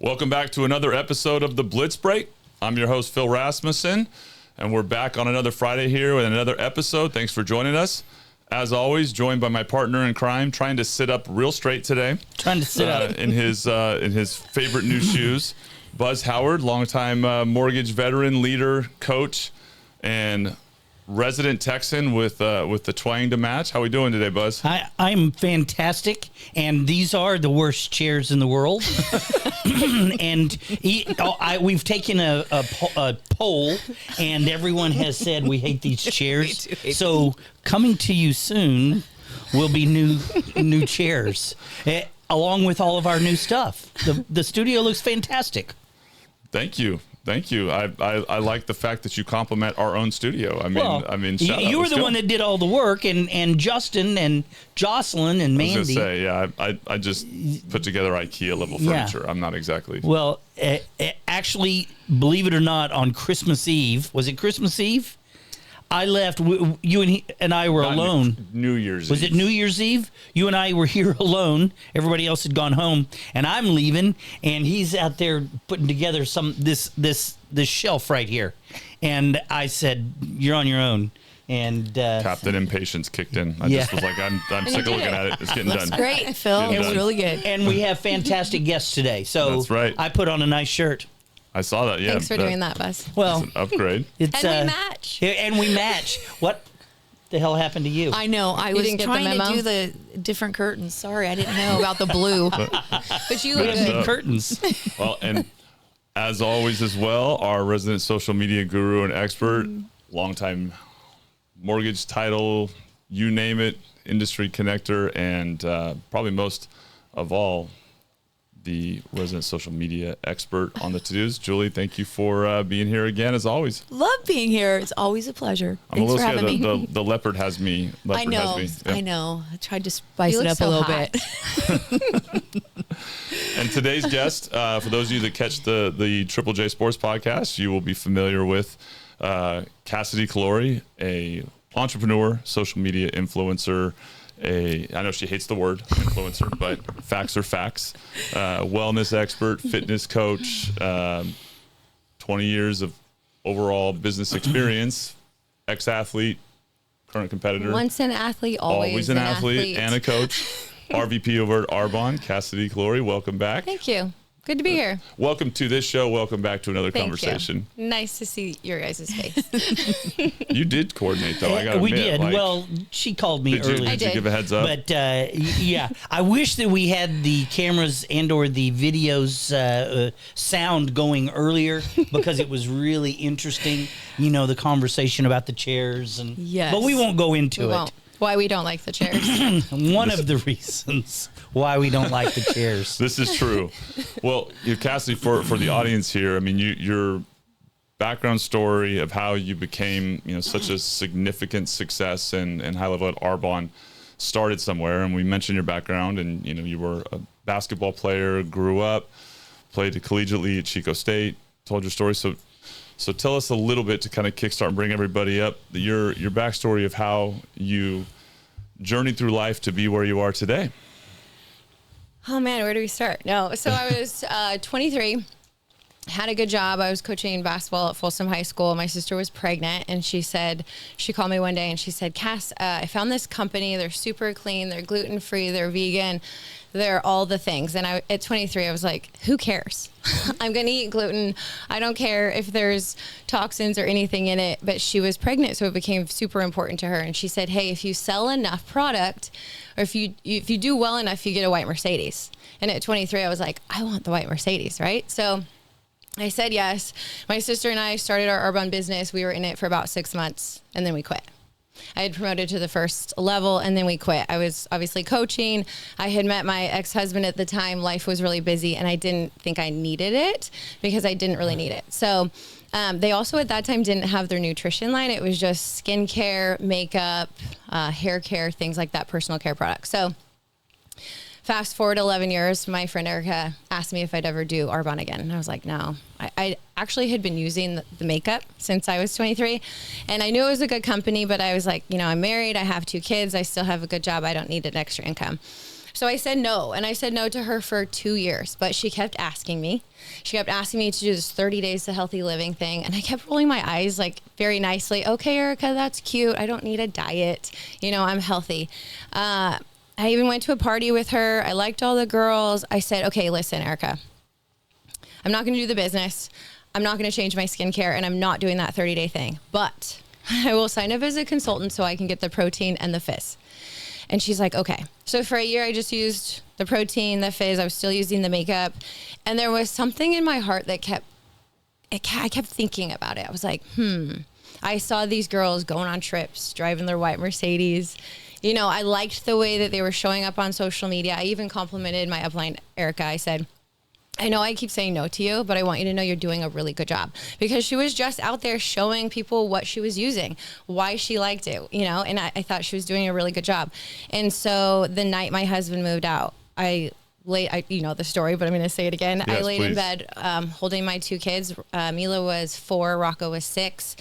Welcome back to another episode of the Blitz Break. I'm your host, Phil Rasmussen, and we're back on another Friday here with another episode. Thanks for joining us. As always, joined by my partner in crime, trying to sit up real straight today. Trying to sit up. In his favorite new shoes. Buzz Howard, longtime mortgage veteran, leader, coach, and resident Texan with the twang to match. How we doing today, Buzz? I'm fantastic, and these are the worst chairs in the world. And we've taken a poll, and everyone has said we hate these chairs. So coming to you soon will be new chairs, along with all of our new stuff. The studio looks fantastic. Thank you. I like the fact that you compliment our own studio. I mean, you were the one that did all the work, and Justin and Jocelyn and Mandy. I was gonna say, yeah, I just put together IKEA level furniture. Yeah. I'm not exactly. Well, actually, believe it or not, on Christmas Eve, was it Christmas Eve? I left. You and I were alone. New Year's Eve. Was it New Year's Eve? You and I were here alone. Everybody else had gone home, and I'm leaving, and he's out there putting together this shelf right here. And I said, "You're on your own." And Captain Impatience kicked in. I just was like, "I'm sick of looking at it. It's getting done." Great, Phil. It was really good. And we have fantastic guests today. So that's right. I put on a nice shirt. I saw that. Yeah. Thanks for doing that, Buzz. Well, it's an upgrade. And we match. And we match. What the hell happened to you? I know. I was trying to do the different curtains. Sorry, I didn't know about the blue. But you look good. Curtains. Well, and as always as well, our resident social media guru and expert, longtime mortgage title, you name it, industry connector, and probably most of all, the resident social media expert on the to-dos. Julie, thank you for being here again, as always. Love being here. It's always a pleasure. Thanks for having me. The leopard has me. I know. Yeah. I know. I tried to spice it up a little bit. And today's guest, for those of you that catch the Triple J Sports podcast, you will be familiar with Kassidy Callori, a entrepreneur, social media influencer, I know she hates the word influencer, but facts are facts. Wellness expert, fitness coach, 20 years of overall business experience, ex-athlete, current competitor. Once an athlete, always an athlete and a coach. RVP over at Arbonne, Kassidy Callori, welcome back. Thank you. Good to be here. Welcome to this show. Welcome back to another conversation. You. Nice to see your guys' face. You did coordinate, though. I gotta we admit, did. Well, she called me earlier. Did you give a heads up? But yeah, I wish that we had the cameras and/or the videos sound going earlier because it was really interesting. You know, the conversation about the chairs and. Yes. But we won't go into it. Why we don't like the chairs. One of the reasons why we don't like the chairs. This is true. Well, Kassidy, for the audience here, I mean, your background story of how you became, such a significant success and high level at Arbonne started somewhere. And we mentioned your background, and you were a basketball player, grew up, played collegiately at Chico State, told your story. So tell us a little bit to kind of kickstart and bring everybody up your backstory of how you journeyed through life to be where you are today. Oh man, where do we start? No, so I was 23, had a good job. I was coaching basketball at Folsom High School. My sister was pregnant, and she called me one day and she said, "Cass, I found this company. They're super clean. They're gluten-free. They're vegan. They're all the things." And at 23, I was like, who cares? I'm going to eat gluten. I don't care if there's toxins or anything in it. But she was pregnant, so it became super important to her. And she said, hey, if you sell enough product, or if you do well enough, you get a white Mercedes. And at 23, I was like, I want the white Mercedes, right? So I said yes. My sister and I started our Arbonne business. We were in it for about 6 months, and then we quit. I had promoted to the first level, and then we quit. I was obviously coaching. I had met my ex-husband at the time. Life was really busy, and I didn't think I needed it because I didn't really need it. So they also at that time didn't have their nutrition line. It was just skincare, makeup, hair care, things like that, personal care products. So fast forward 11 years, my friend Erica asked me if I'd ever do Arbonne again. And I was like, no. I actually had been using the makeup since I was 23. And I knew it was a good company, but I was like, I'm married. I have 2 kids. I still have a good job. I don't need an extra income. So I said no, and I said no to her for 2 years, but she kept asking me. She kept asking me to do this 30 days to healthy living thing, and I kept rolling my eyes like very nicely. Okay, Erica, that's cute. I don't need a diet. You know, I'm healthy. I even went to a party with her. I liked all the girls. I said, okay, listen, Erica, I'm not going to do the business. I'm not going to change my skincare, and I'm not doing that 30-day thing, but I will sign up as a consultant so I can get the protein and the fizz. And she's like, okay. So for a year, I just used the protein, the fizz. I was still using the makeup. And there was something in my heart that I kept thinking about it. I was like, I saw these girls going on trips, driving their white Mercedes. You know, I liked the way that they were showing up on social media. I even complimented my upline, Erica. I said, I know I keep saying no to you, but I want you to know you're doing a really good job, because she was just out there showing people what she was using, why she liked it, you know, and I thought she was doing a really good job. And so the night my husband moved out, you know the story, but I'm going to say it again. Yes, I laid please. in bed holding my 2 kids. Mila was 4, Rocco was 6.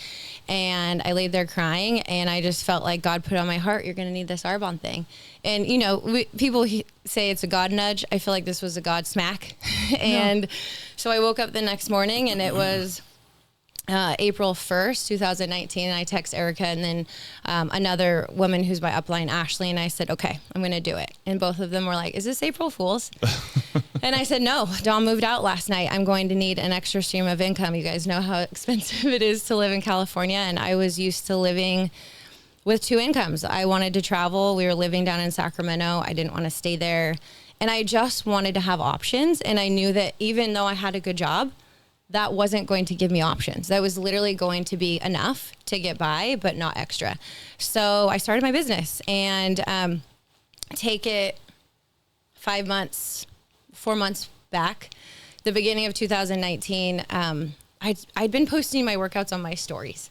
And I laid there crying, and I just felt like God put on my heart, you're going to need this Arbonne thing. And, you know, people say it's a God nudge. I feel like this was a God smack. And so I woke up the next morning, and it was April 1st, 2019. And I text Erica and then another woman who's my upline, Ashley. And I said, okay, I'm going to do it. And both of them were like, is this April Fool's? And I said, no, Dom moved out last night. I'm going to need an extra stream of income. You guys know how expensive it is to live in California. And I was used to living with 2 incomes. I wanted to travel. We were living down in Sacramento. I didn't want to stay there. And I just wanted to have options. And I knew that even though I had a good job, that wasn't going to give me options. That was literally going to be enough to get by, but not extra. So I started my business, and take it 4 months back, the beginning of 2019, I'd been posting my workouts on my stories,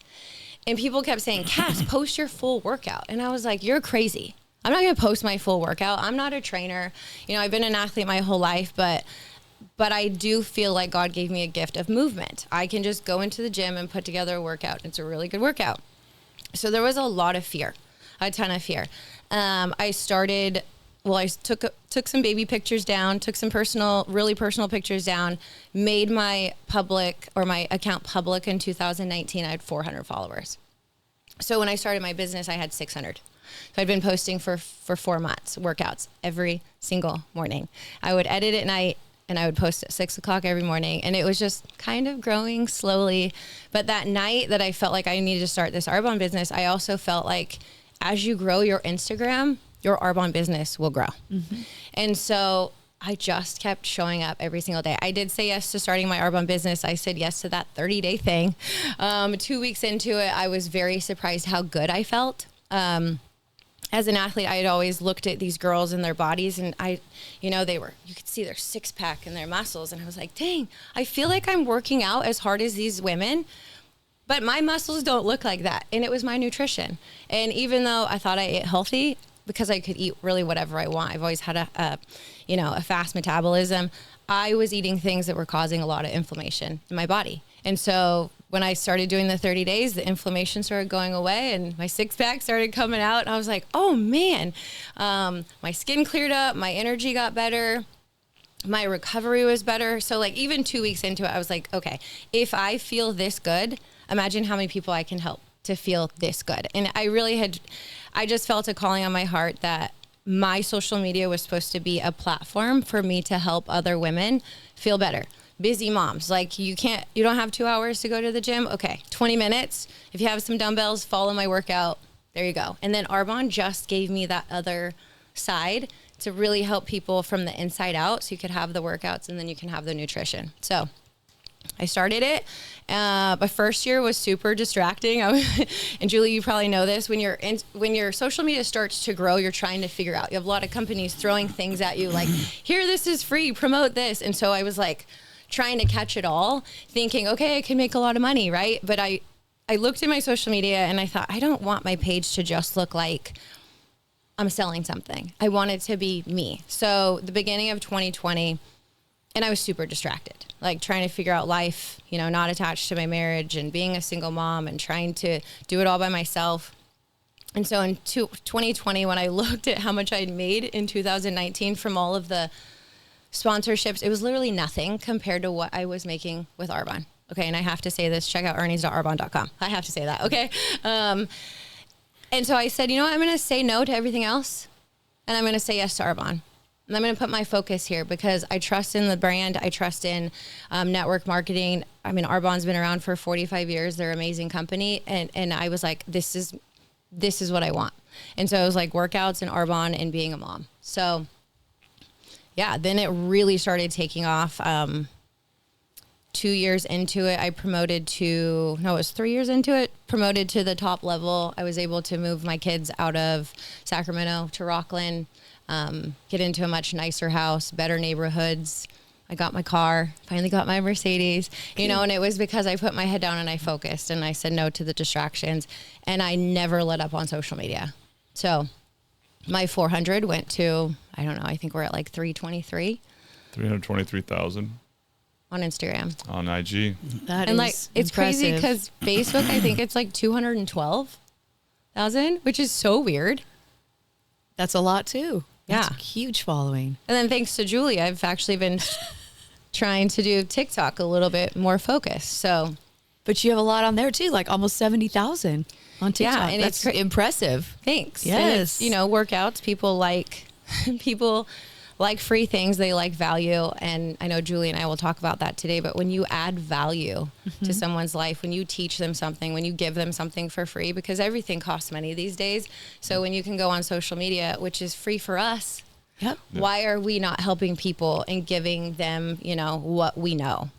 and people kept saying, Cass, post your full workout. And I was like, you're crazy. I'm not going to post my full workout. I'm not a trainer. You know, I've been an athlete my whole life, but I do feel like God gave me a gift of movement. I can just go into the gym and put together a workout. It's a really good workout. So there was a lot of fear, a ton of fear. I took some baby pictures down, took some really personal pictures down, made my account public in 2019. I had 400 followers. So when I started my business, I had 600. So I'd been posting for 4 months, workouts every single morning. I would edit at night, and I would post at 6 o'clock every morning. And it was just kind of growing slowly. But that night that I felt like I needed to start this Arbonne business, I also felt like as you grow your Instagram, your Arbonne business will grow. Mm-hmm. And so I just kept showing up every single day. I did say yes to starting my Arbonne business. I said yes to that 30-day thing. 2 weeks into it, I was very surprised how good I felt. As an athlete, I had always looked at these girls and their bodies, and you could see their 6-pack and their muscles. And I was like, dang, I feel like I'm working out as hard as these women, but my muscles don't look like that. And it was my nutrition. And even though I thought I ate healthy, because I could eat really whatever I want, I've always had a fast metabolism. I was eating things that were causing a lot of inflammation in my body. And so when I started doing the 30 days, the inflammation started going away, and my 6-pack started coming out. And I was like, oh man, my skin cleared up, my energy got better, my recovery was better. So like even 2 weeks into it, I was like, okay, if I feel this good, imagine how many people I can help to feel this good. And I just felt a calling on my heart that my social media was supposed to be a platform for me to help other women feel better. Busy moms, like you don't have 2 hours to go to the gym. Okay, 20 minutes. If you have some dumbbells, follow my workout. There you go. And then Arbonne just gave me that other side to really help people from the inside out. So you could have the workouts and then you can have the nutrition. So I started it. My first year was super distracting. And Julie, you probably know this. When your social media starts to grow, you're trying to figure out. You have a lot of companies throwing things at you like, here, this is free, promote this. And so I was like, trying to catch it all, thinking, okay, I can make a lot of money, right? But I looked at my social media and I thought, I don't want my page to just look like I'm selling something. I want it to be me. So the beginning of 2020, and I was super distracted, like trying to figure out life, not attached to my marriage and being a single mom and trying to do it all by myself. And so in 2020, when I looked at how much I'd made in 2019 from all of the sponsorships, it was literally nothing compared to what I was making with Arbonne. Okay. And I have to say this, check out earnings.arbonne.com. I have to say that. Okay. And so I said, you know what? I'm going to say no to everything else. And I'm going to say yes to Arbonne. And I'm going to put my focus here because I trust in the brand. I trust in network marketing. I mean, Arbonne's been around for 45 years. They're an amazing company. And I was like, this is what I want. And so it was like workouts and Arbonne and being a mom. So yeah, then it really started taking off. 2 years into it, I promoted to, no, it was 3 years into it, promoted to the top level. I was able to move my kids out of Sacramento to Rockland, get into a much nicer house, better neighborhoods. I got my car, finally got my Mercedes, you know, and it was because I put my head down and I focused and I said no to the distractions and I never let up on social media. So my 400 went to, I don't know, I think we're at like 323,000 on Instagram. on IG. That And is like, it's crazy impressive. because Facebook, I think it's like 212,000, which is so weird. That's a lot too. That's Yeah. a huge following. And then thanks to Julie, I've actually been trying to do TikTok a little bit more focused. So But you have a lot on there too, like almost 70,000 on TikTok. Yeah, and that's it's impressive. thanks. Yes. And it's, you know, workouts, people like free things. They like value. And I know Julie and I will talk about that today, but when you add value to someone's life, when you teach them something, when you give them something for free, because everything costs money these days. So when you can go on social media, which is free for us, Yep. why are we not helping people and giving them, you know, what we know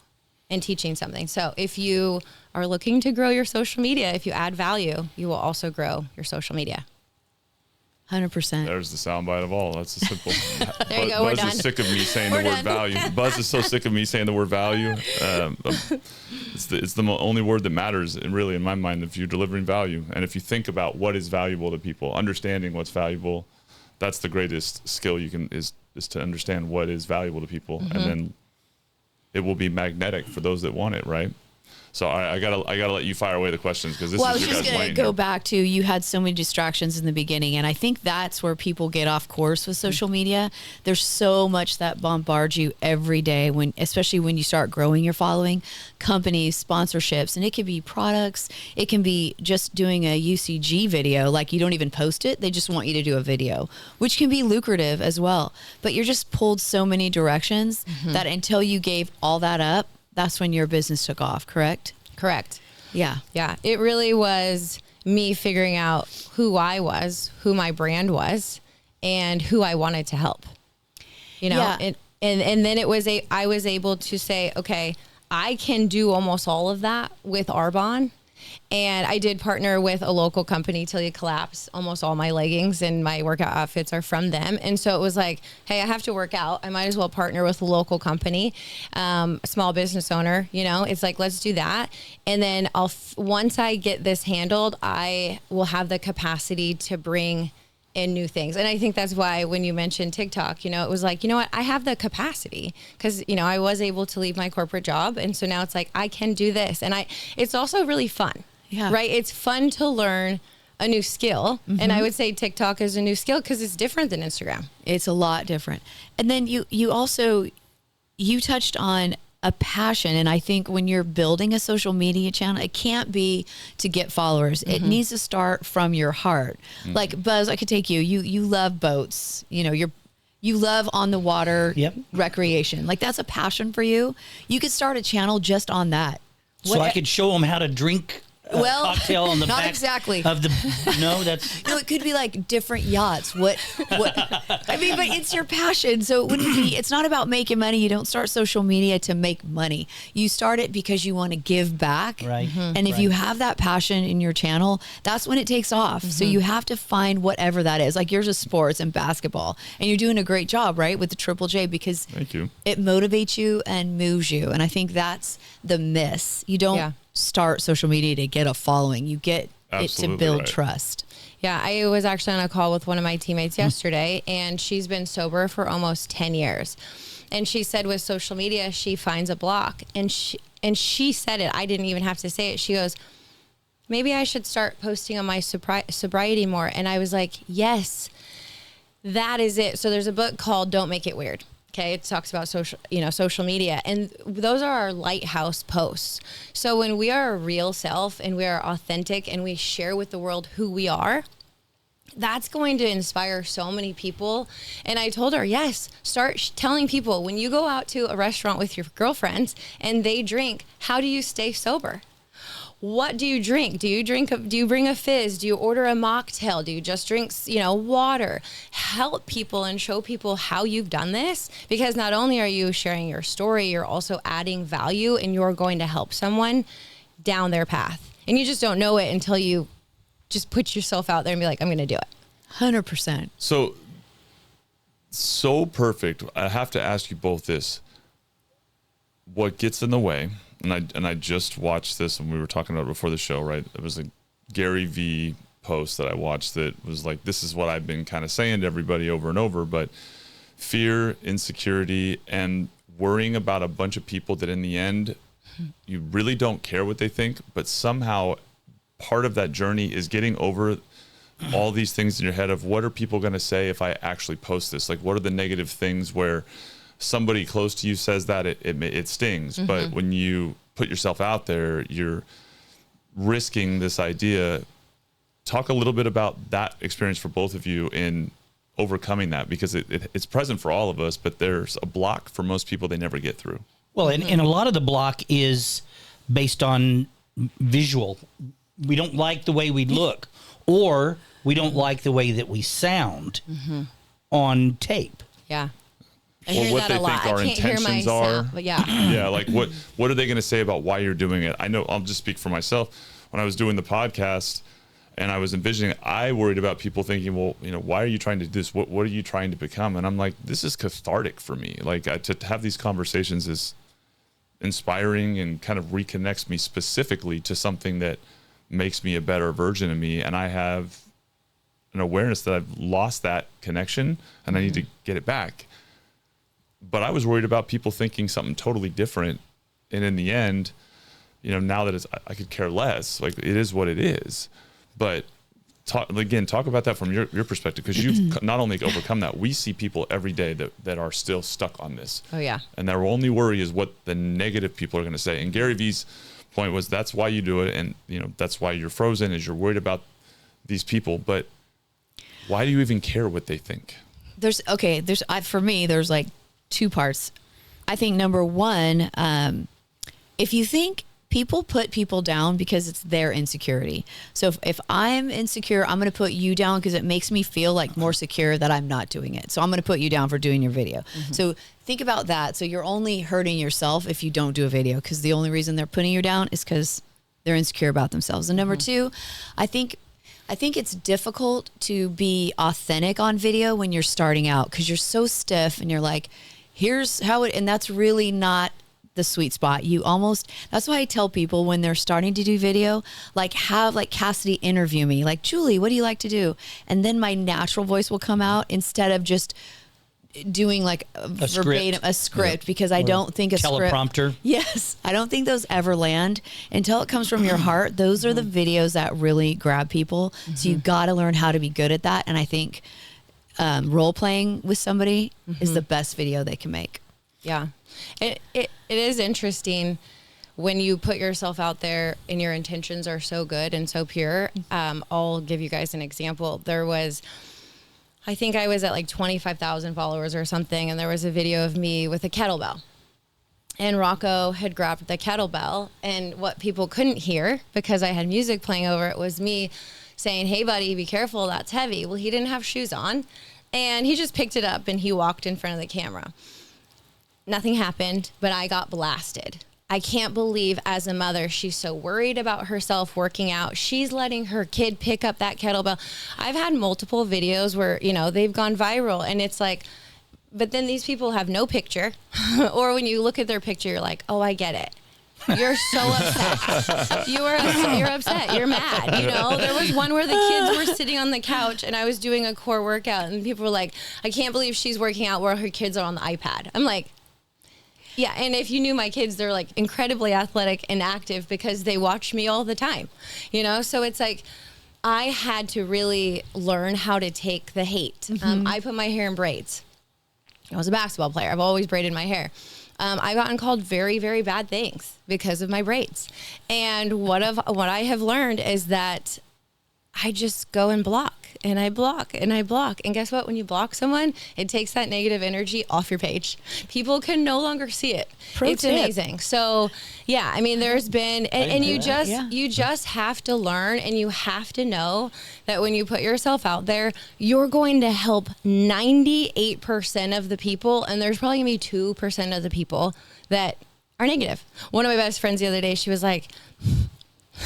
and teaching something? So if you are looking to grow your social media, if you add value, you will also grow your social media. 100%. There's the soundbite of all. That's a simple. There you go, we're Buzz done. is sick of me saying We're the word done. value. Buzz is so sick of me saying the word value. It's the only word that matters, really, in my mind, if you're delivering value. And if you think about what is valuable to people, understanding what's valuable, that's the greatest skill you can is to understand what is valuable to people, and then it will be magnetic for those that want it, right? So I gotta let you fire away the questions because this Well, I is was your just guys' going to lane go here. back to, you had so many distractions in the beginning, and I think that's where people get off course with social media. There's so much that bombards you every day, especially when you start growing your following, companies, sponsorships, and it could be products. It can be just doing a UCG video, like you don't even post it. They just want you to do a video, which can be lucrative as well. But you're just pulled so many directions that until you gave all that up, that's when your business took off, correct? Correct. Yeah. Yeah. It really was me figuring out who I was, who my brand was, and who I wanted to help. You know, Yeah. and then I was able to say, okay, I can do almost all of that with Arbonne. And I did partner with a local company till you collapse. Almost all my leggings and my workout outfits are from them. And so it was like, hey, I have to work out. I might as well partner with a local company, a small business owner. You know, it's like, let's do that. And then once I get this handled, I will have the capacity to bring in new things. And I think that's why when you mentioned TikTok, you know, it was like, you know what, I have the capacity because, you know, I was able to leave my corporate job. And so now it's like, I can do this. And it's also really fun. Yeah. Right. It's fun to learn a new skill. And I would say TikTok is a new skill because it's different than Instagram. It's a lot different. And then you touched on a passion. And I think when you're building a social media channel, it can't be to get followers. It needs to start from your heart. Like Buzz, I could take you. You love boats. You know, you love on the water recreation. Like that's a passion for you. You could start a channel just on that. So I could show them how to drink Well, cocktail on the not back exactly. of the that's No, it could be like different yachts. What I mean, but it's your passion. So it wouldn't be, it's not about making money. You don't start social media to make money. You start it because you want to give back. right. And if you have that passion in your channel, that's when it takes off. So you have to find whatever that is. Like yours is sports and basketball. And you're doing a great job, right? With the Triple J, because Thank you. it motivates you and moves you. And I think that's the miss. You don't start social media to get a following. You get Absolutely it to build right. trust. Yeah, I was actually on a call with one of my teammates yesterday, and she's been sober for almost 10 years. And she said with social media, she finds a block. And she said it. I didn't even have to say it. She goes, maybe I should start posting on my sobriety more. And I was like, yes, that is it. So there's a book called Don't Make It Weird. Okay. It talks about social media, and those are our lighthouse posts. So when we are a real self and we are authentic and we share with the world who we are, that's going to inspire so many people. And I told her, yes, start telling people when you go out to a restaurant with your girlfriends and they drink, how do you stay sober? What do you drink? Do you bring a fizz? Do you order a mocktail? Do you just drink, water? Help people and show people how you've done this, because not only are you sharing your story, you're also adding value, and you're going to help someone down their path. And you just don't know it until you just put yourself out there and be like, I'm going to do it. 100%. So perfect. I have to ask you both this. What gets in the way? And I just watched this, and we were talking about it before the show, right? It was a Gary V post that I watched that was like, this is what I've been kind of saying to everybody over and over, but fear, insecurity, and worrying about a bunch of people that in the end, you really don't care what they think, but somehow part of that journey is getting over all these things in your head of what are people going to say if I actually post this? Like, what are the negative things where somebody close to you says that it stings, but when you put yourself out there, you're risking this idea. Talk a little bit about that experience for both of you in overcoming that, because it's present for all of us, but there's a block for most people they never get through. Well, and a lot of the block is based on visual. We don't like the way we look, or we don't like the way that we sound on tape. Yeah. I Or hear what that they a lot. think our I can't hear intentions my are. sound, but yeah. Yeah, like what are they going to say about why you're doing it? I know, I'll just speak for myself. When I was doing the podcast and I was envisioning, I worried about people thinking, well, why are you trying to do this? What are you trying to become? And I'm like, this is cathartic for me. Like, to have these conversations is inspiring and kind of reconnects me specifically to something that makes me a better version of me. And I have an awareness that I've lost that connection and I need to get it back. But I was worried about people thinking something totally different. And in the end, now that I could care less, like, it is what it is. But talk about that from your perspective, because you've not only overcome that, we see people every day that are still stuck on this. Oh, yeah. And their only worry is what the negative people are going to say. And Gary V's point was, that's why you do it. And, that's why you're frozen, is you're worried about these people. But why do you even care what they think? For me, there's like two parts. I think number one, if you think people put people down because it's their insecurity. So if I'm insecure, I'm going to put you down because it makes me feel like more secure that I'm not doing it. So I'm going to put you down for doing your video. So think about that. So you're only hurting yourself if you don't do a video, because the only reason they're putting you down is because they're insecure about themselves. And number two, I think it's difficult to be authentic on video when you're starting out, because you're so stiff and you're like, here's how it, and that's really not the sweet spot. That's why I tell people when they're starting to do video, have Kassidy interview me, like, Julie, what do you like to do? And then my natural voice will come out instead of just doing like a verbatim script, because I don't think a teleprompter. Yes, I don't think those ever land until it comes from your heart. Those are the videos that really grab people. So you got to learn how to be good at that. And I think role playing with somebody is the best video they can make. Yeah, it is interesting when you put yourself out there and your intentions are so good and so pure. I'll give you guys an example. I think I was at like 25,000 followers or something, and there was a video of me with a kettlebell. And Rocco had grabbed the kettlebell, and what people couldn't hear, because I had music playing over it, was me saying, hey, buddy, be careful, that's heavy. Well, he didn't have shoes on, and he just picked it up and he walked in front of the camera. Nothing happened, but I got blasted. I can't believe, as a mother, she's so worried about herself working out. She's letting her kid pick up that kettlebell. I've had multiple videos where, they've gone viral, and it's like, but then these people have no picture. Or when you look at their picture, you're like, oh, I get it. You're so upset. You're upset. You're mad. There was one where the kids were sitting on the couch and I was doing a core workout, and people were like, I can't believe she's working out while her kids are on the iPad. I'm like, Yeah, and if you knew my kids, they're like incredibly athletic and active because they watch me all the time, you know? So it's like, I had to really learn how to take the hate. I put my hair in braids. I was a basketball player. I've always braided my hair. I've gotten called very, very bad things because of my braids. And what I have learned is that I just go and block. And I block and I block. And guess what? When you block someone, it takes that negative energy off your page. People can no longer see it. It's amazing. So yeah, I mean, there's been, and you just have to learn, and you have to know that when you put yourself out there, you're going to help 98% of the people. And there's probably gonna be 2% of the people that are negative. One of my best friends the other day, she was like,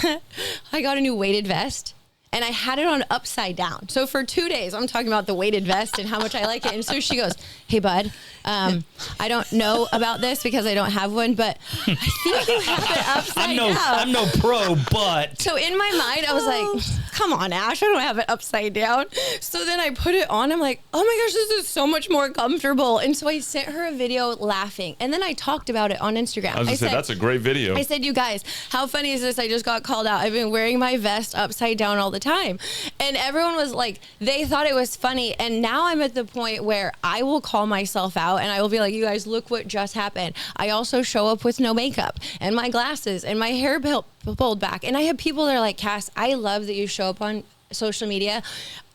I got a new weighted vest. And I had it on upside down. So for 2 days, I'm talking about the weighted vest and how much I like it. And so she goes, hey, bud, I don't know about this because I don't have one, but I think you have it upside down. I'm no pro, but. So in my mind, I was like, come on, Ash, I don't have it upside down. So then I put it on. I'm like, oh my gosh, this is so much more comfortable. And so I sent her a video laughing. And then I talked about it on Instagram. I was going to say, that's a great video. I said, you guys, how funny is this? I just got called out. I've been wearing my vest upside down all the time. And everyone was like, they thought it was funny. And now I'm at the point where I will call myself out and I will be like, you guys, look what just happened. I also show up with no makeup and my glasses and my hair pulled back. And I have people that are like, Cass, I love that you show up on social media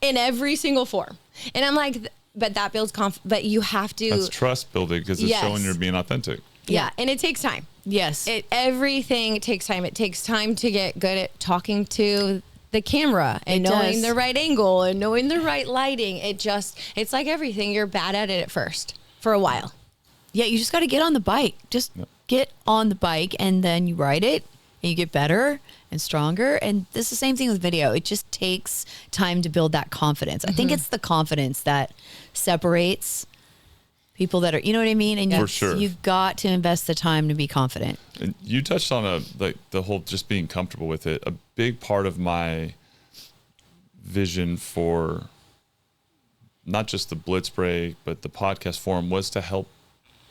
in every single form. And I'm like, but that builds confidence, but you have to. That's trust building because it's showing you're being authentic. Yeah. And it takes time. Yes. Everything takes time. It takes time to get good at talking to the camera and knowing the right angle and knowing the right lighting. It's like everything. You're bad at it at first for a while. Yeah, you just got to get on the bike. Just get on the bike and then you ride it and you get better and stronger. And this is the same thing with video. It just takes time to build that confidence. I think it's the confidence that separates people that are, you know what I mean? And For sure. You've got to invest the time to be confident. And you touched on the whole just being comfortable with it. A big part of my vision for not just the Blitz break, but the podcast forum was to help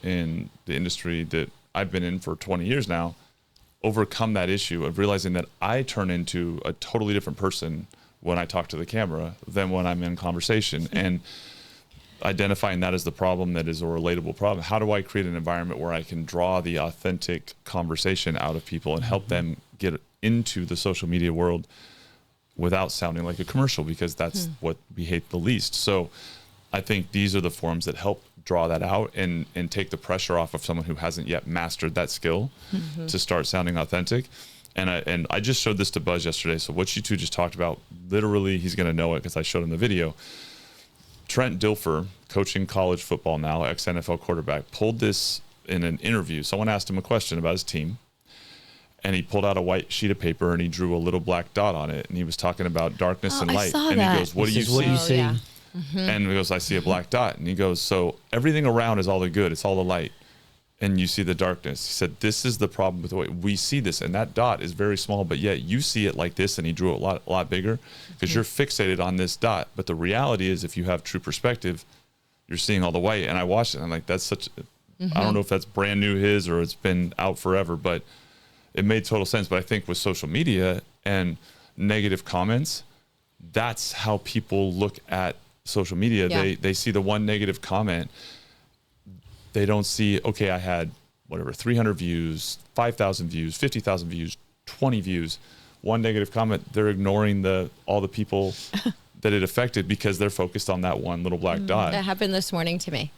in the industry that I've been in for 20 years now, overcome that issue of realizing that I turn into a totally different person when I talk to the camera than when I'm in conversation. And identifying that as the problem that is a relatable problem. How do I create an environment where I can draw the authentic conversation out of people and help them get into the social media world without sounding like a commercial, because that's what we hate the least. So I think these are the forums that help draw that out and take the pressure off of someone who hasn't yet mastered that skill to start sounding authentic. And I just showed this to Buzz yesterday. So what you two just talked about, literally he's going to know it because I showed him the video. Trent Dilfer, coaching college football now, ex-NFL quarterback, pulled this in an interview. Someone asked him a question about his team, and he pulled out a white sheet of paper and he drew a little black dot on it, and he was talking about darkness and light. I saw and that. he goes, what do you see? Yeah. And he goes, I see a black dot. And he goes, so everything around is all the good. It's all the light. And you see the darkness. He said, this is the problem with the way we see this. And that dot is very small, but yet you see it like this. And he drew it a lot bigger because you're fixated on this dot. But the reality is, if you have true perspective, you're seeing all the white. And I watched it. And I'm like, that's such, I don't know if that's brand new his or it's been out forever, but it made total sense. But I think with social media and negative comments, that's how people look at social media. Yeah. They see the one negative comment. They don't see, okay, I had whatever, 300 views, 5,000 views, 50,000 views, 20 views, one negative comment. They're ignoring all the people that it affected because they're focused on that one little black dot. That happened this morning to me.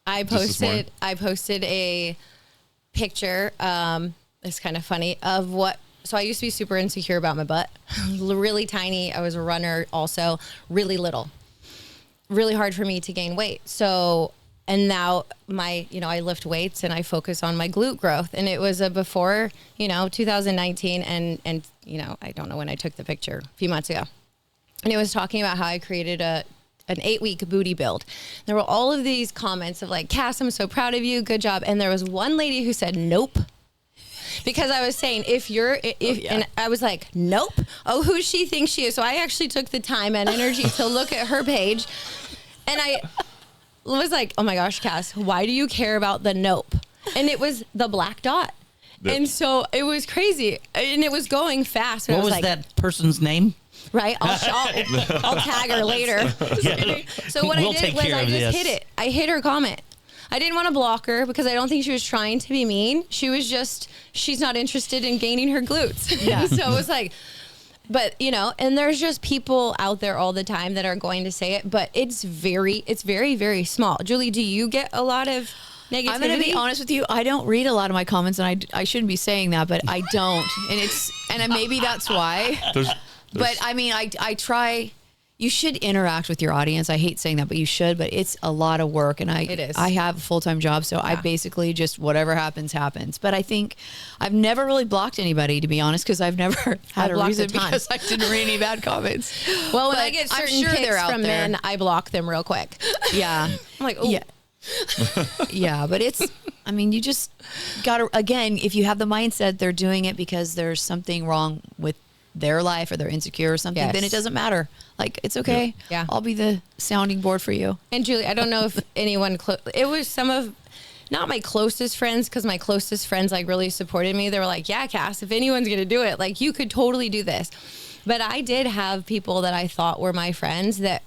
I posted a picture, it's kind of funny, of so I used to be super insecure about my butt, really tiny. I was a runner also, really little, really hard for me to gain weight. So, and now I lift weights and I focus on my glute growth. And it was a before, 2019. And I don't know when I took the picture, a few months ago. And it was talking about how I created an 8-week booty build. There were all of these comments of like, Cass, I'm so proud of you. Good job. And there was one lady who said, nope. Because I was saying, and I was like, nope. Oh, who she thinks she is. So I actually took the time and energy to look at her page. And was like, oh my gosh, Cass, why do you care about the nope? And it was the black dot. Yep. And so it was crazy. And it was going fast. What was like, that person's name? Right? I'll tag her later. So what We'll I did take was care I of just this. hit it. I hit her comment. I didn't want to block her because I don't think she was trying to be mean. She was just, she's not interested in gaining her glutes. Yeah. So it was like, but you know, and there's just people out there all the time that are going to say it, but it's very, very small. Julie, do you get a lot of negativity? I'm going to be honest with you. I don't read a lot of my comments, and I shouldn't be saying that, but I don't. And maybe that's why. But I mean, I try. You should interact with your audience. I hate saying that, but you should. But it's a lot of work, and It is. I have a full-time job, so I basically just whatever happens. But I think I've never really blocked anybody, to be honest, because I've never had a blocked reason a ton. because I didn't read any bad comments. Well, when But I get I'm certain sure pics they're out from there. men, I block them real quick. Yeah, I'm like, oh. yeah. Yeah, but I mean, you just got to, again, if you have the mindset they're doing it because there's something wrong with their life or they're insecure or something, Yes. then it doesn't matter. Like, it's okay. Yeah. I'll be the sounding board for you. And Julie, I don't know if anyone, it was some of, not my closest friends, because my closest friends like really supported me. They were like, yeah, Cass, if anyone's going to do it, like you could totally do this. But I did have people that I thought were my friends that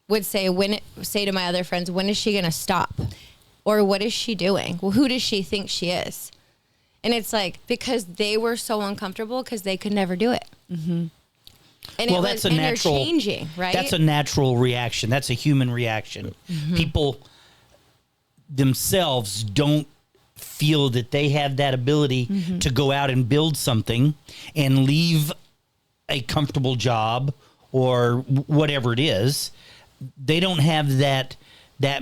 would say to my other friends, when is she going to stop? Or what is she doing? Well, who does she think she is? And it's like, because they were so uncomfortable because they could never do it. Mm-hmm. And Well, that's a natural. they're changing, right? That's a natural reaction. That's a human reaction. People themselves don't feel that they have that ability to go out and build something and leave a comfortable job or whatever it is. They don't have that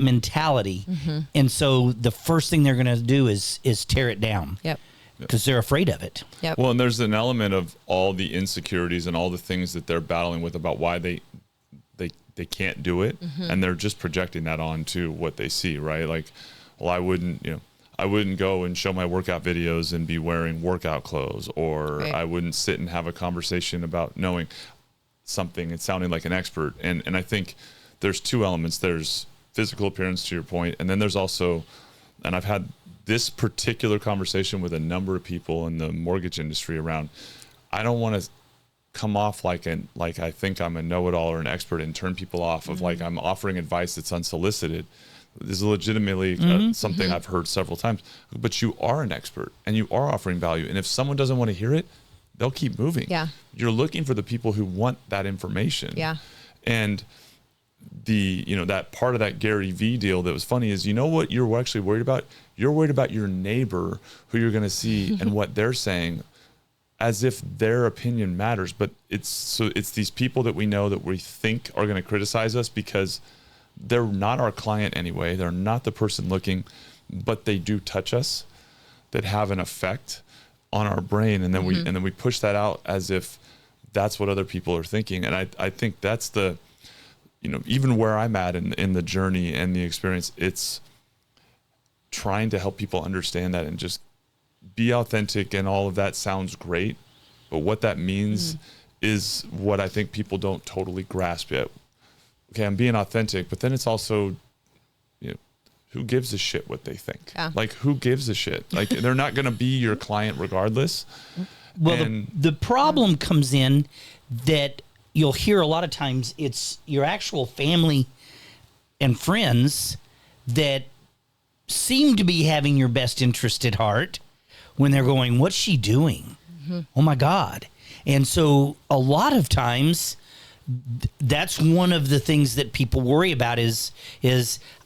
mentality. And so the first thing they're going to do is tear it down. Yep. Because they're afraid of it. Yep. Well, and there's an element of all the insecurities and all the things that they're battling with about why they can't do it, and they're just projecting that onto what they see, right? Like, well, I wouldn't go and show my workout videos and be wearing workout clothes, or Right. I wouldn't sit and have a conversation about knowing something and sounding like an expert. And I think there's two elements. There's physical appearance, to your point, and then there's also, and I've had this particular conversation with a number of people in the mortgage industry around, I don't want to come off like I think I'm a know-it-all or an expert and turn people off of like I'm offering advice that's unsolicited. This is legitimately something I've heard several times, but you are an expert and you are offering value. And if someone doesn't want to hear it, they'll keep moving. Yeah. You're looking for the people who want that information. Yeah. And that part of that Gary V deal that was funny is, you know what you're actually worried about? You're worried about your neighbor who you're going to see and what they're saying, as if their opinion matters. But it's these people that we know that we think are going to criticize us because they're not our client anyway. They're not the person looking, but they do touch us, that have an effect on our brain. And then we push that out as if that's what other people are thinking. And I think that's the, even where I'm at in the journey and the experience, it's trying to help people understand that and just be authentic, and all of that sounds great, but what that means is what I think people don't totally grasp yet. Okay, I'm being authentic, but then it's also, who gives a shit what they think? Yeah. Like, who gives a shit? Like, they're not going to be your client regardless. Well, And- the problem comes in that you'll hear a lot of times it's your actual family and friends that seem to be having your best interest at heart when they're going, what's she doing? Oh my God. And so a lot of times that's one of the things that people worry about is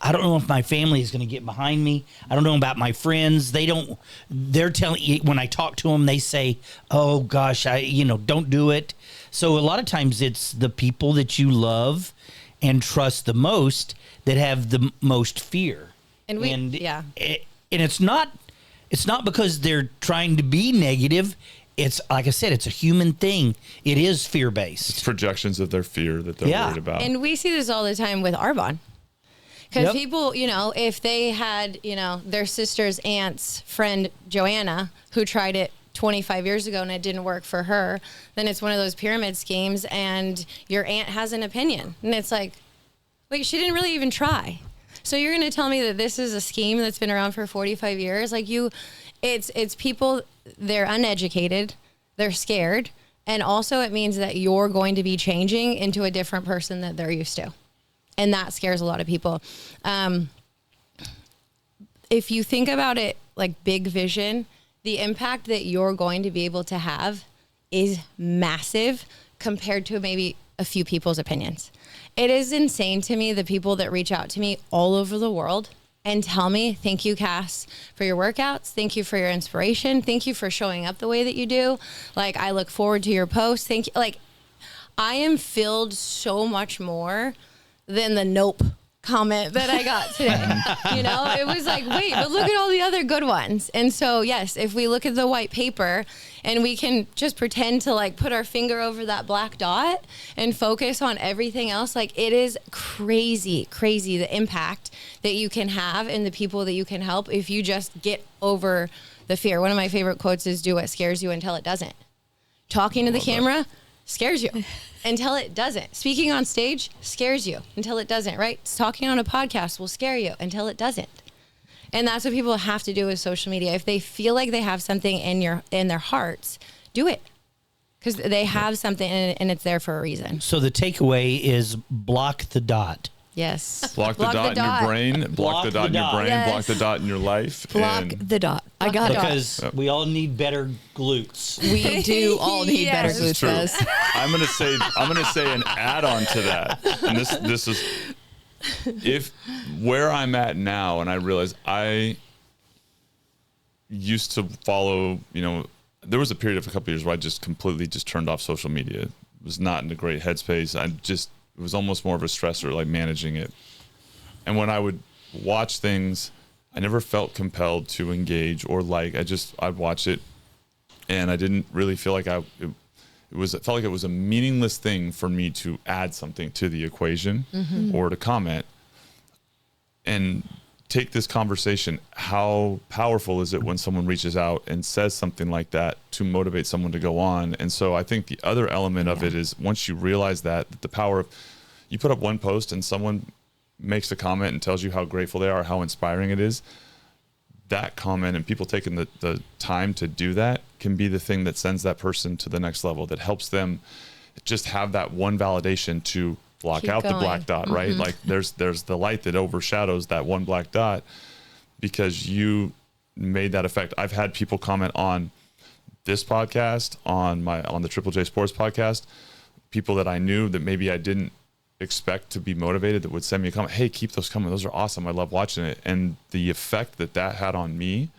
I don't know if my family is going to get behind me. I don't know about my friends. They're telling you, when I talk to them, they say, oh gosh, don't do it. So a lot of times it's the people that you love and trust the most that have the most fear. And it's not because they're trying to be negative. It's like I said, it's a human thing. It is fear-based. It's projections of their fear that they're worried about. And we see this all the time with Arbonne. Because Yep. people, if they had, their sister's aunt's friend, Joanna, who tried it 25 years ago and it didn't work for her, then it's one of those pyramid schemes and your aunt has an opinion. And it's like, wait, she didn't really even try. So you're going to tell me that this is a scheme that's been around for 45 years? Like it's people, they're uneducated, they're scared. And also it means that you're going to be changing into a different person that they're used to. And that scares a lot of people. If you think about it like big vision, the impact that you're going to be able to have is massive compared to maybe a few people's opinions. It is insane to me, the people that reach out to me all over the world and tell me, thank you, Cass, for your workouts. Thank you for your inspiration. Thank you for showing up the way that you do. Like, I look forward to your posts. Thank you. Like, I am filled so much more than the nope comment that I got today. You know, it was like, wait, but look at all the other good ones. And so, yes, if we look at the white paper and we can just pretend to like put our finger over that black dot and focus on everything else, like it is crazy the impact that you can have and the people that you can help if you just get over the fear. One of my favorite quotes is, do what scares you until it doesn't. Talking to the camera scares you until it doesn't. Speaking on stage scares you until it doesn't, right? Talking on a podcast will scare you until it doesn't. And that's what people have to do with social media. If they feel like they have something in their hearts, do it. Because they have something and it's there for a reason. So the takeaway is block the dot. Yes. Block the dot in your brain. Block the dot in your brain. Yes. Block the dot in your life. Block the dot. I got it. Because we all need better glutes. We do all need better Yes. It's glutes, true. guys. I'm gonna say an add-on to that, and this is if where I'm at now, and I realize I used to follow. You know, there was a period of a couple of years where I just completely just turned off social media. Was not in a great headspace. It was almost more of a stressor, like managing it. And when I would watch things, I never felt compelled to engage or like. I'd watch it, and I didn't really feel like it felt like it was a meaningless thing for me to add something to the equation or to comment. And take this conversation. How powerful is it when someone reaches out and says something like that to motivate someone to go on? And so I think the other element of it is once you realize that the power of, you put up one post and someone makes a comment and tells you how grateful they are, how inspiring it is, that comment and people taking the time to do that can be the thing that sends that person to the next level, that helps them just have that one validation to block Keep out going. the black dot, right? Like there's the light that overshadows that one black dot because you made that effect. I've had people comment on this podcast, on the Triple J Sports podcast, people that I knew that maybe I didn't expect to be motivated that would send me a comment. Hey, keep those coming. Those are awesome. I love watching it. And the effect that had on me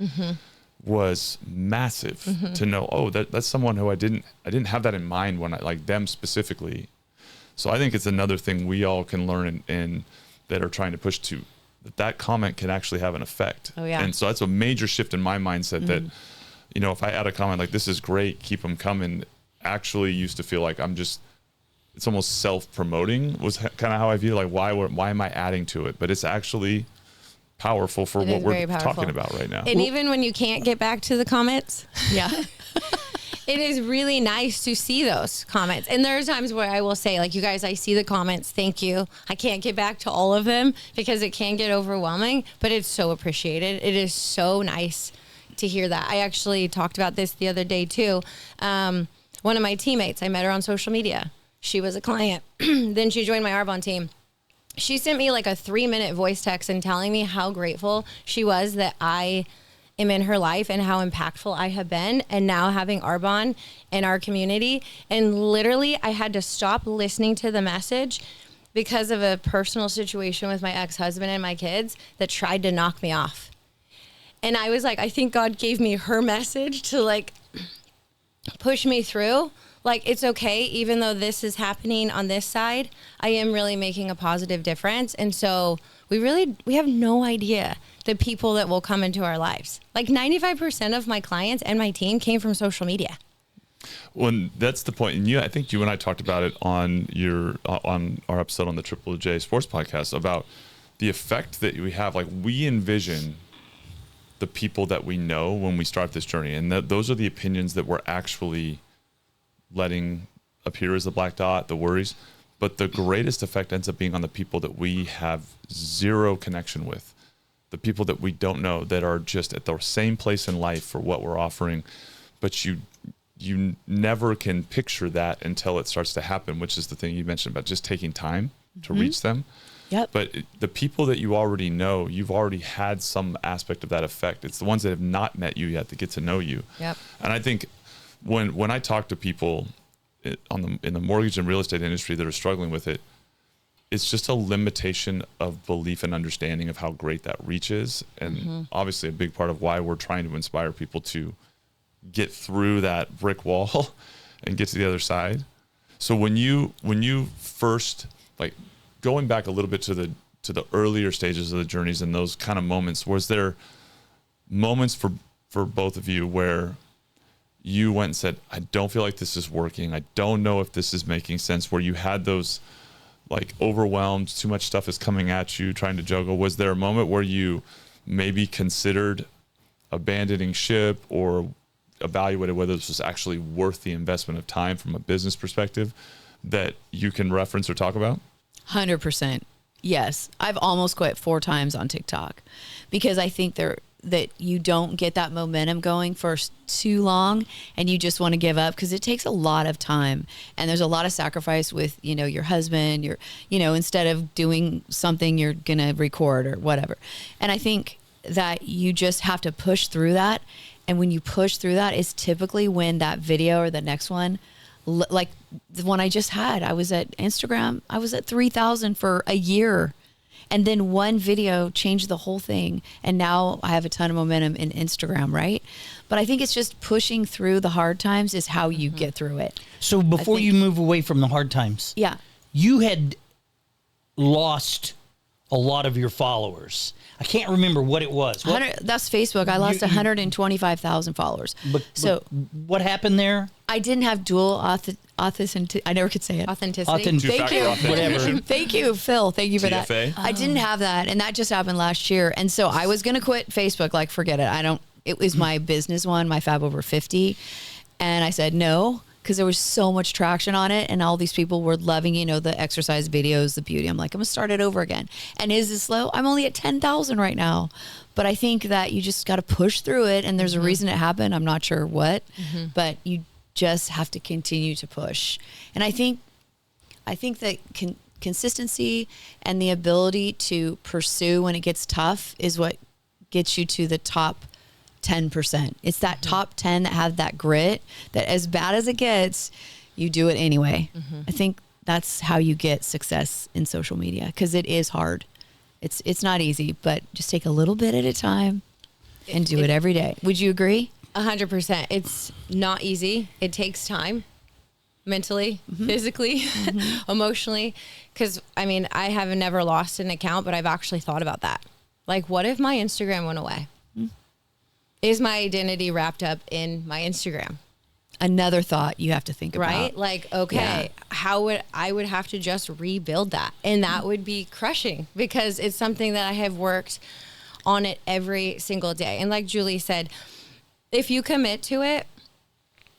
was massive to know, oh, that's someone who I didn't have that in mind when I like them specifically. So I think it's another thing we all can learn and that are trying to push to that comment can actually have an effect. Oh, yeah. And so that's a major shift in my mindset that, you know, if I add a comment like, this is great, keep them coming, actually used to feel like it's almost self-promoting was kind of how I view like, why am I adding to it? But it's actually powerful for what we're talking about right now. And even when you can't get back to the comments, Yeah. it is really nice to see those comments. And there are times where I will say, like, you guys, I see the comments. Thank you. I can't get back to all of them because it can get overwhelming, but it's so appreciated. It is so nice to hear that. I actually talked about this the other day too. One of my teammates, I met her on social media. She was a client. Then she joined my Arbonne team. She sent me like a 3-minute voice text and telling me how grateful she was that I am in her life and how impactful I have been, and now having Arbonne in our community. And literally I had to stop listening to the message because of a personal situation with my ex-husband and my kids that tried to knock me off. And I was like, I think God gave me her message to like push me through. Like, it's okay, even though this is happening on this side, I am really making a positive difference. And so we have no idea the people that will come into our lives. Like 95% of my clients and my team came from social media. Well, that's the point. And I think you and I talked about it on our episode on the Triple J Sports podcast about the effect that we have. Like, we envision the people that we know when we start this journey. And those are the opinions that we're actually letting appear as the black dot, the worries. But the greatest effect ends up being on the people that we have zero connection with, the people that we don't know, that are just at the same place in life for what we're offering. But you never can picture that until it starts to happen, which is the thing you mentioned about just taking time to reach them. Yep. But the people that you already know, you've already had some aspect of that effect. It's the ones that have not met you yet that get to know you. Yep. And I think when I talk to people in the mortgage and real estate industry that are struggling with it, it's just a limitation of belief and understanding of how great that reach is. And obviously a big part of why we're trying to inspire people to get through that brick wall and get to the other side. So when you first, like, going back a little bit to the earlier stages of the journeys and those kind of moments, was there moments for both of you where you went and said, I don't feel like this is working, I don't know if this is making sense, where you had those, like, overwhelmed, too much stuff is coming at you, trying to juggle? Was there a moment where you maybe considered abandoning ship or evaluated whether this was actually worth the investment of time from a business perspective that you can reference or talk about? 100%. Yes. I've almost quit 4 times on TikTok because I think that you don't get that momentum going for too long and you just want to give up because it takes a lot of time and there's a lot of sacrifice with, your husband, instead of doing something you're going to record or whatever. And I think that you just have to push through that. And when you push through that is typically when that video or the next one, like the one I just had, I was at Instagram, I was at 3,000 for a year. And then one video changed the whole thing. And now I have a ton of momentum in Instagram, right? But I think it's just pushing through the hard times is how you get through it. So before you move away from the hard times, yeah, you had lost a lot of your followers. I can't remember what it was. That's Facebook. I lost 125,000 followers. But what happened there? I didn't have dual authenticity. I never could say it. Authenticity. Thank you. Whatever. Thank you, Phil. Thank you for TFA? that. I didn't have that. And that just happened last year. And so I was going to quit Facebook. Like, forget it. It was my business one, my Fab Over 50. And I said no, because there was so much traction on it. And all these people were loving, the exercise videos, the beauty. I'm like, I'm going to start it over again. And is this slow? I'm only at 10,000 right now. But I think that you just got to push through it. And there's a reason it happened. I'm not sure what, but you just have to continue to push. And I think that consistency and the ability to pursue when it gets tough is what gets you to the top 10%. It's that top 10 that have that grit, that as bad as it gets, you do it anyway. I think that's how you get success in social media, because it is hard. It's not easy, but just take a little bit at a time and do it every day. Would you agree? 100%. It's not easy. It takes time, mentally, physically, emotionally. Because, I have never lost an account, but I've actually thought about that. Like, what if my Instagram went away? Is my identity wrapped up in my Instagram? Another thought you have to think about. Right? Like, okay, how would I have to just rebuild that? And that would be crushing, because it's something that I have worked on it every single day. And like Julie said, if you commit to it,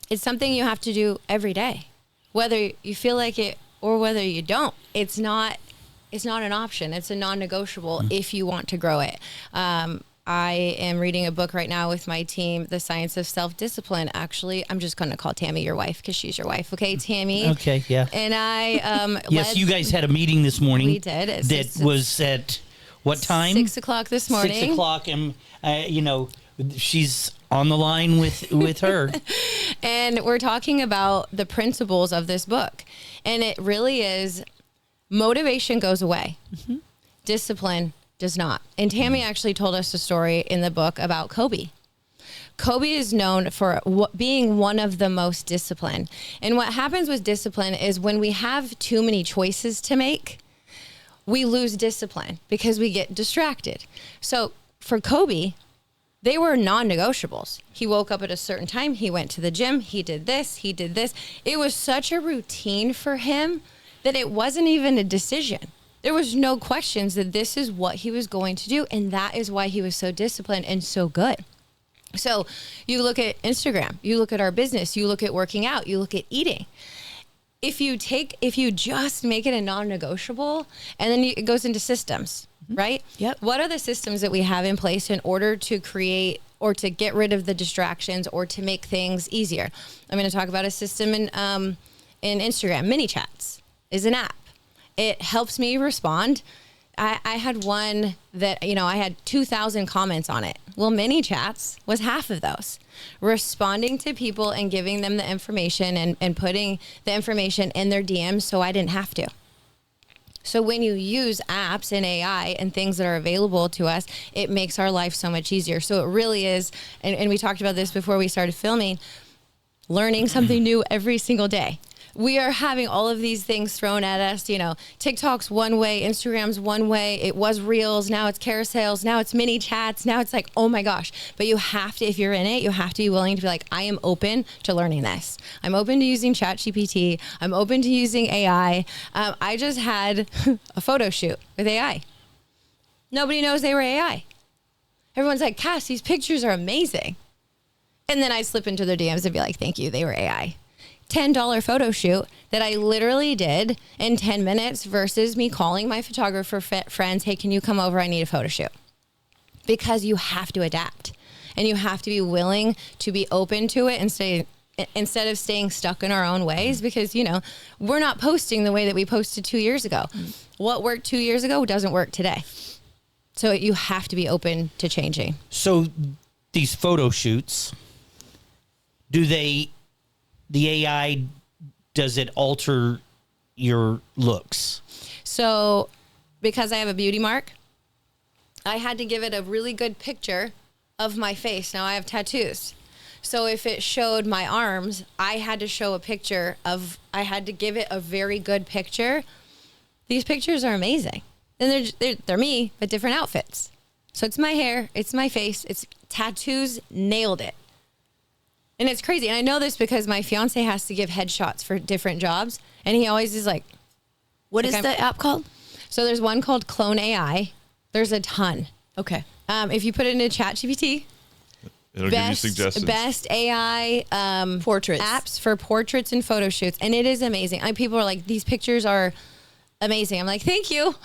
it's something you have to do every day, whether you feel like it or whether you don't. It's not an option. It's a non-negotiable if you want to grow it. I am reading a book right now with my team, The Science of Self-Discipline. Actually, I'm just going to call Tammy your wife because she's your wife. Okay, Tammy? Okay, yeah. And I... yes, you guys had a meeting this morning. We did. That was at what time? 6 o'clock this morning. 6 o'clock, and, she's on the line with her. And we're talking about the principles of this book. And it really is, motivation goes away. Discipline does not. And Tammy actually told us a story in the book about Kobe. Kobe is known for being one of the most disciplined. And what happens with discipline is when we have too many choices to make, we lose discipline because we get distracted. So for Kobe, they were non-negotiables. He woke up at a certain time. He went to the gym. He did this. He did this. It was such a routine for him that it wasn't even a decision. There was no questions that this is what he was going to do. And that is why he was so disciplined and so good. So you look at Instagram, you look at our business, you look at working out, you look at eating. if you just make it a non-negotiable, and then it goes into systems, right? Yep. What are the systems that we have in place in order to create or to get rid of the distractions or to make things easier? I'm going to talk about a system in Instagram. Mini Chats is an app. It helps me respond. I had one that, I had 2,000 comments on it. Well, Mini Chats was half of those. Responding to people and giving them the information and putting the information in their DMs so I didn't have to. So when you use apps and AI and things that are available to us, it makes our life so much easier. So it really is, and we talked about this before we started filming, learning something new every single day. We are having all of these things thrown at us. TikTok's one way, Instagram's one way. It was Reels, now it's carousels, now it's Mini Chats, now it's like, oh my gosh. But you have to, if you're in it, you have to be willing to be like, I am open to learning this. I'm open to using Chat GPT. I'm open to using AI. I just had a photo shoot with AI. Nobody knows they were AI. Everyone's like, Cass, these pictures are amazing. And then I slip into their DMs and be like, thank you, they were AI. $10 photo shoot that I literally did in 10 minutes versus me calling my photographer friends, hey, can you come over? I need a photo shoot. Because you have to adapt and you have to be willing to be open to it and instead of staying stuck in our own ways, because, we're not posting the way that we posted 2 years ago. What worked 2 years ago doesn't work today. So you have to be open to changing. So these photo shoots, the AI, does it alter your looks? So because I have a beauty mark, I had to give it a really good picture of my face. Now I have tattoos. So if it showed my arms, I had to give it a very good picture. These pictures are amazing. And they're me, but different outfits. So it's my hair, it's my face, it's tattoos, nailed it. And it's crazy. And I know this because my fiance has to give headshots for different jobs. And he always is like, what is the app called? So there's one called Clone AI. There's a ton. Okay. If you put it into Chat GPT, it'll give you suggestions. Best AI portraits apps for portraits and photo shoots. And it is amazing. People are like, these pictures are amazing. I'm like, thank you.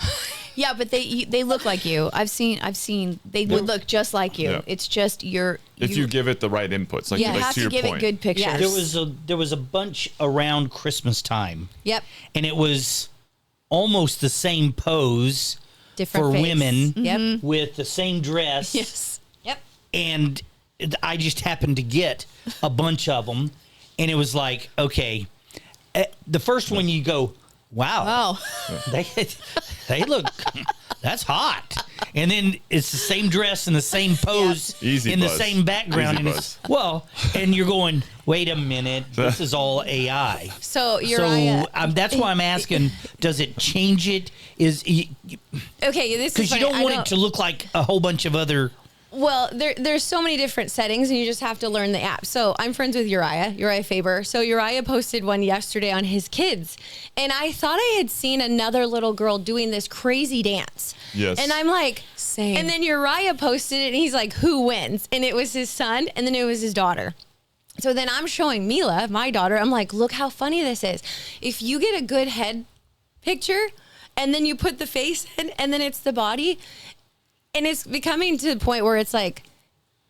Yeah, but they look like you. I've seen they would look just like you. Yeah. It's just if you give it the right inputs, like, you like have to to your give point. it good pictures. Yes. There was a bunch around Christmas time. Yep. And it was almost the same pose Different for face. women Yep. with the same dress. Yes. Yep. And I just happened to get a bunch of them. And it was like, okay, the first one you go, wow, they look, that's hot. And then it's the same dress and the same pose Easy in buzz. the same background. Easy And it's, and you're going, wait a minute, this is all AI. So Uriah. So that's why I'm asking, does it change it? Okay, this is Because you funny. don't want it to look like a whole bunch of other. Well, there's so many different settings, and you just have to learn the app. So I'm friends with Uriah Faber. So Uriah posted one yesterday on his kids, and I thought I had seen another little girl doing this crazy dance. Yes. And I'm like, Same. And then Uriah posted it, and he's like, who wins? And it was his son, and then it was his daughter. So then I'm showing Mila, my daughter, I'm like, look how funny this is. If you get a good head picture, and then you put the face in, and then it's the body, and it's becoming to the point where it's like,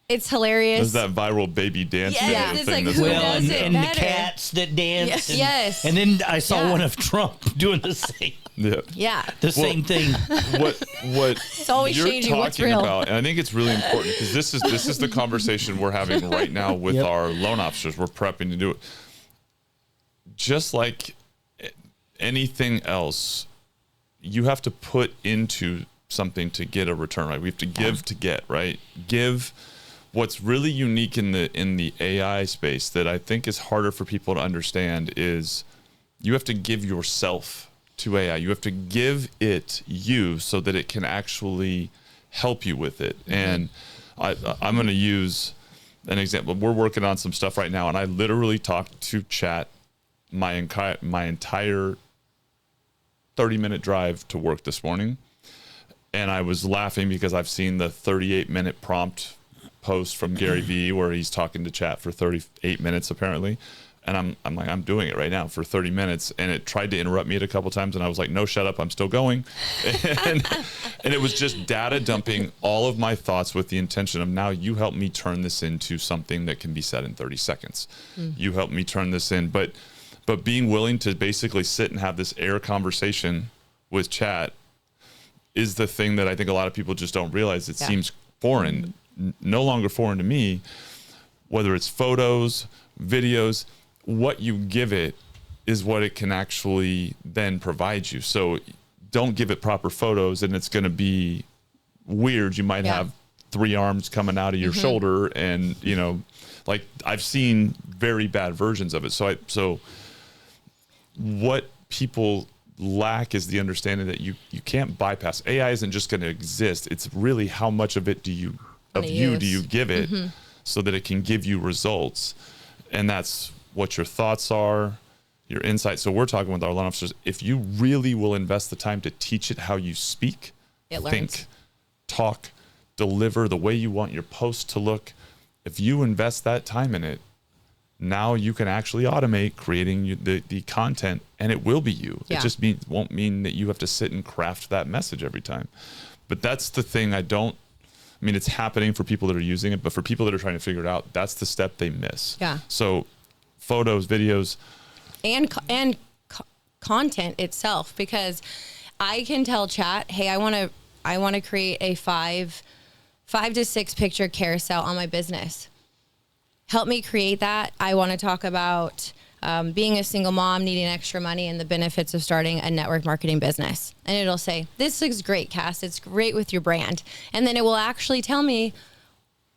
it's hilarious. There's that viral baby dance Yeah, video it's thing. like, that's who going does on. it and the better? cats that dance. Yes. And, Yes. And then I saw Yeah. one of Trump doing the same. Yeah. Yeah. The same thing. What It's always you're changing what's talking real. about, and I think it's really important because this is the conversation we're having right now with Yep. our loan officers. We're prepping to do it. Just like anything else, you have to put into something to get a return, right? We have to give to get, right? Give. What's really unique in the AI space that I think is harder for people to understand is you have to give yourself to AI. You have to give it you so that it can actually help you with it. And I'm going to use an example. We're working on some stuff right now, and I literally talked to Chat my entire 30-minute drive to work this morning. And I was laughing because I've seen the 38-minute prompt post from Gary Vee where he's talking to Chat for 38 minutes apparently. And I'm like, I'm doing it right now for 30 minutes. And it tried to interrupt me a couple times. And I was like, no, shut up. I'm still going. And it was just data dumping all of my thoughts with the intention of, now you help me turn this into something that can be said in 30 seconds. You help me turn this in. But being willing to basically sit and have this air conversation with chat is the thing that I think a lot of people just don't realize. It seems foreign, no longer foreign to me, whether it's photos, videos, what you give it is what it can actually then provide you. So don't give it proper photos and it's going to be weird. You might have 3 arms coming out of your shoulder, and like I've seen very bad versions of it. So what people lack is the understanding that you can't bypass. AI isn't just going to exist. It's really how much of it do you give it so that it can give you results. And that's what your thoughts are, your insights. So we're talking with our loan officers. If you really will invest the time to teach it how you speak, think, talk, deliver the way you want your post to look, if you invest that time in it, now you can actually automate creating the content, and it will be you. It just won't mean that you have to sit and craft that message every time. But that's the thing it's happening for people that are using it, but for people that are trying to figure it out, that's the step they miss. Yeah. So photos, videos, and content itself, because I can tell chat, hey, I want to create a 5 to 6 picture carousel on my business. Help me create that. I want to talk about being a single mom, needing extra money, and the benefits of starting a network marketing business. And it'll say, this looks great, Cass. It's great with your brand. And then it will actually tell me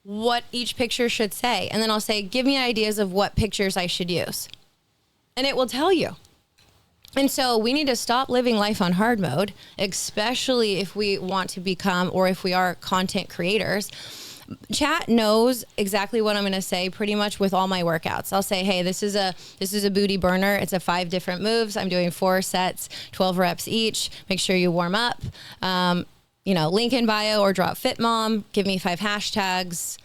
what each picture should say. And then I'll say, give me ideas of what pictures I should use. And it will tell you. And so we need to stop living life on hard mode, especially if we want to become, or if we are content creators. Chat knows exactly what I'm going to say pretty much with all my workouts. I'll say, hey, this is a booty burner. It's a 5 different moves. I'm doing 4 sets, 12 reps each. Make sure you warm up. Link in bio or drop fit mom. Give me 5 hashtags.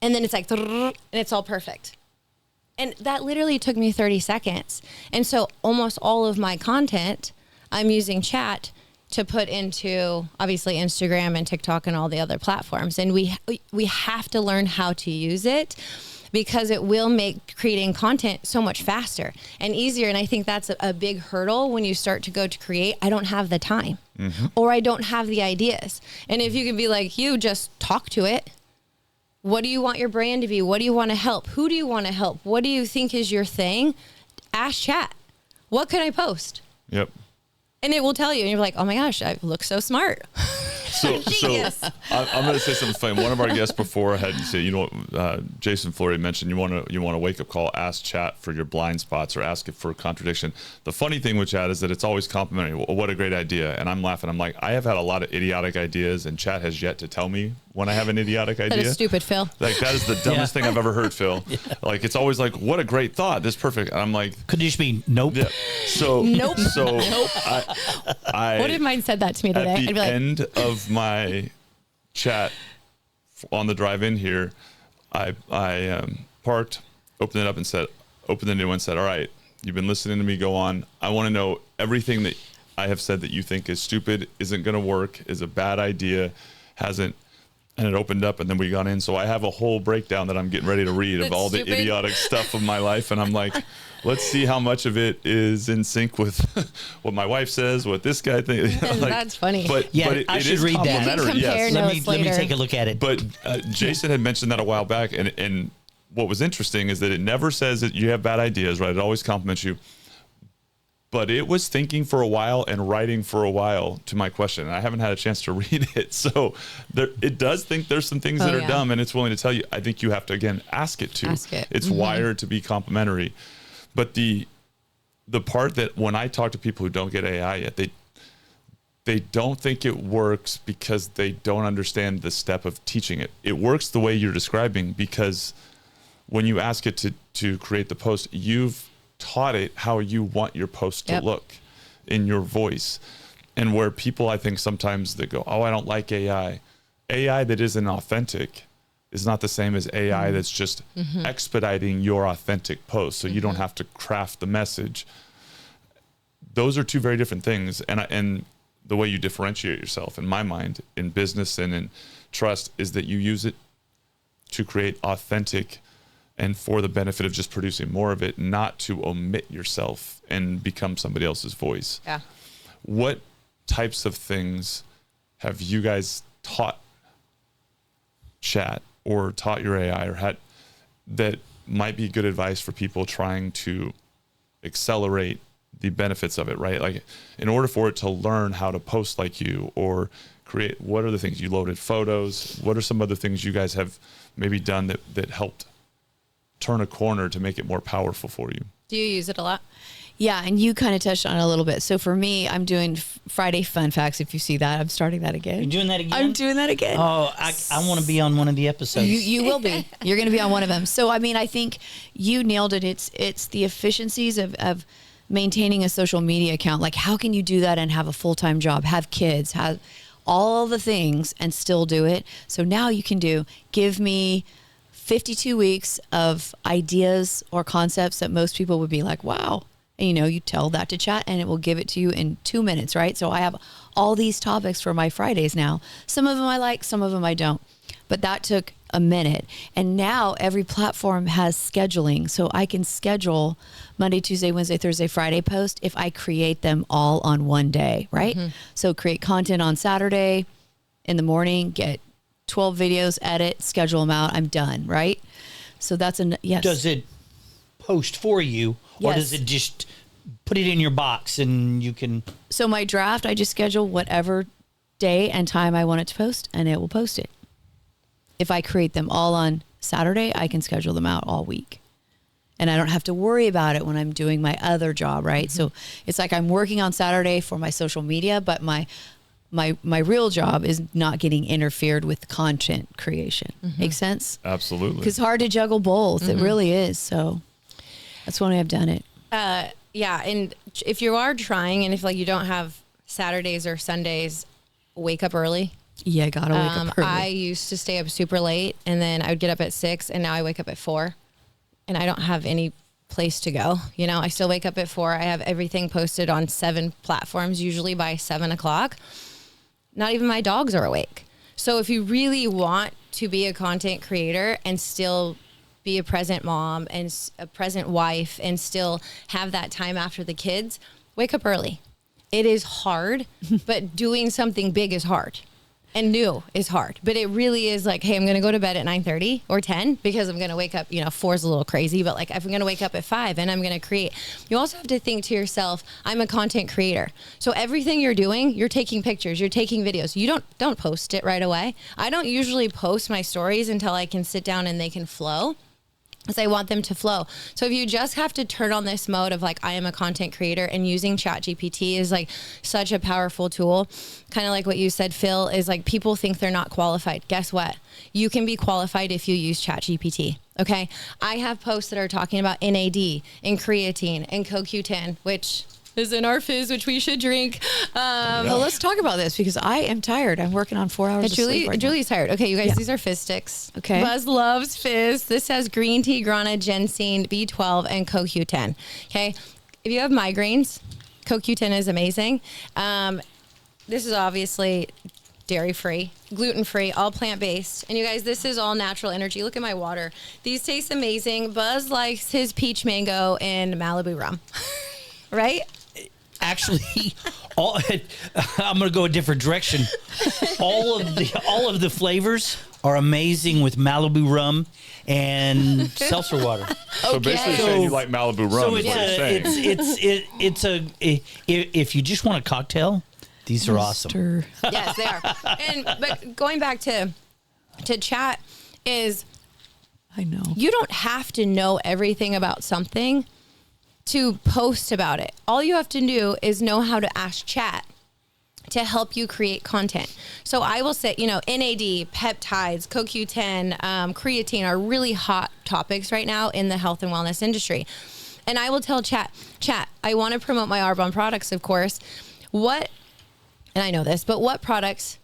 And then it's like, and it's all perfect. And that literally took me 30 seconds. And so almost all of my content, I'm using chat to put into obviously Instagram and TikTok and all the other platforms. And we have to learn how to use it, because it will make creating content so much faster and easier. And I think that's a big hurdle when you start to go to create. I don't have the time, or I don't have the ideas. And if you can be like, you just talk to it. What do you want your brand to be? What do you want to help? Who do you want to help? What do you think is your thing? Ask chat. What can I post? Yep. And it will tell you, and you're like, oh my gosh, I look so smart. So I'm going to say something funny. One of our guests before had to say, Jason Flory mentioned you want a wake up call, ask chat for your blind spots or ask it for a contradiction. The funny thing with chat is that it's always complimentary. Well, what a great idea. And I'm laughing. I'm like, I have had a lot of idiotic ideas, and chat has yet to tell me when I have an idiotic idea. That is stupid, Phil. Like, that is the dumbest thing I've ever heard, Phil. Like, it's always like, what a great thought. This is perfect. And I'm like, could you just be nope? Yeah. So nope. So nope. I what if mine said that to me today? At the I'd be like, end of my chat on the drive in here, I parked, opened it up, and opened the new one, said, all right, you've been listening to me go on. I want to know everything that I have said that you think is stupid, isn't going to work, is a bad idea, hasn't. And it opened up, and then we got in. So I have a whole breakdown that I'm getting ready to read of all the idiotic stuff of my life. And I'm like, let's see how much of it is in sync with what my wife says, what this guy thinks. Like, that's funny. But I should read that. Yes. Let me take a look at it. But Jason had mentioned that a while back. And what was interesting is that it never says that you have bad ideas, right? It always compliments you. But it was thinking for a while and writing for a while to my question. And I haven't had a chance to read it. So it does think there's some things that are dumb, and it's willing to tell you. I think you have to, again, ask it to. It's wired to be complimentary. But the part that when I talk to people who don't get AI yet, they don't think it works because they don't understand the step of teaching it. It works the way you're describing, because when you ask it to create the post, you've taught it how you want your post to look in your voice. And where people, I think sometimes they go, oh, I don't like AI that isn't authentic is not the same as AI that's just expediting your authentic post. So you don't have to craft the message. Those are two very different things. And the way you differentiate yourself, in my mind, in business and in trust, is that you use it to create authentic and for the benefit of just producing more of it, not to omit yourself and become somebody else's voice. Yeah. What types of things have you guys taught chat or taught your AI or had that might be good advice for people trying to accelerate the benefits of it, right? Like, in order for it to learn how to post like you or create, what are the things you loaded photos? What are some other things you guys have maybe done that helped turn a corner to make it more powerful for you? Do you use it a lot? Yeah, and you kind of touched on it a little bit. So for me, I'm doing Friday Fun Facts. If you see that, I'm starting that again. You're doing that again? I'm doing that again. Oh, I want to be on one of the episodes. You will be. You're going to be on one of them. So, I mean, I think you nailed it. It's the efficiencies of maintaining a social media account. Like, how can you do that and have a full-time job, have kids, have all the things and still do it? So now you can give me 52 weeks of ideas or concepts that most people would be like, wow. And, you tell that to chat and it will give it to you in 2 minutes, right? So I have all these topics for my Fridays now. Some of them I like, some of them I don't. But that took a minute. And now every platform has scheduling. So I can schedule Monday, Tuesday, Wednesday, Thursday, Friday post if I create them all on one day, right? So create content on Saturday in the morning, get 12 videos, edit, schedule them out. I'm done, right? So that's yes. Does it post for you, or does it just put it in your box and you can? So my draft, I just schedule whatever day and time I want it to post, and it will post it. If I create them all on Saturday, I can schedule them out all week. And I don't have to worry about it when I'm doing my other job, right? So it's like I'm working on Saturday for my social media, but my real job is not getting interfered with content creation. Make sense? Absolutely. Because it's hard to juggle both. It really is. So that's when I've done it. Yeah. And if you are trying, and if you don't have Saturdays or Sundays, wake up early. Yeah, gotta wake up early. I used to stay up super late, and then I would get up at 6, and now I wake up at 4, and I don't have any place to go. I still wake up at 4. I have everything posted on 7 platforms, usually by 7 o'clock. Not even my dogs are awake. So if you really want to be a content creator and still be a present mom and a present wife and still have that time after the kids, wake up early. It is hard, but doing something big is hard. And new is hard, but it really is like, hey, I'm going to go to bed at 9:30 or 10 because I'm going to wake up, 4 is a little crazy, but if I'm going to wake up at 5 and I'm going to create, you also have to think to yourself, I'm a content creator. So everything you're doing, you're taking pictures, you're taking videos. You don't post it right away. I don't usually post my stories until I can sit down and they can flow, because I want them to flow. So if you just have to turn on this mode of I am a content creator, and using Chat GPT is such a powerful tool. Kind of like what you said, Phil, is people think they're not qualified. Guess what? You can be qualified if you use Chat GPT. Okay. I have posts that are talking about NAD and creatine and CoQ10, which is in our fizz, which we should drink. Well, let's talk about this because I am tired. I'm working on 4 hours of sleep right Julie's tired. Okay, you guys, these are fizz sticks. Okay. Buzz loves fizz. This has green tea, guarana, ginseng, B12, and CoQ10. Okay. If you have migraines, CoQ10 is amazing. This is obviously dairy-free, gluten-free, all plant-based. And you guys, this is all natural energy. Look at my water. These taste amazing. Buzz likes his peach mango and Malibu rum. Right? Actually, I'm going to go a different direction. All of the flavors are amazing with Malibu rum and seltzer water. So basically saying you like Malibu rum is what you're saying. If you just want a cocktail, these are awesome. Yes, they are. But going back to chat is, I know. You don't have to know everything about something to post about it. All you have to do is know how to ask chat to help you create content. So I will say, NAD, peptides, CoQ10, creatine are really hot topics right now in the health and wellness industry. And I will tell chat, I want to promote my Arbonne products, of course. And I know this, but what products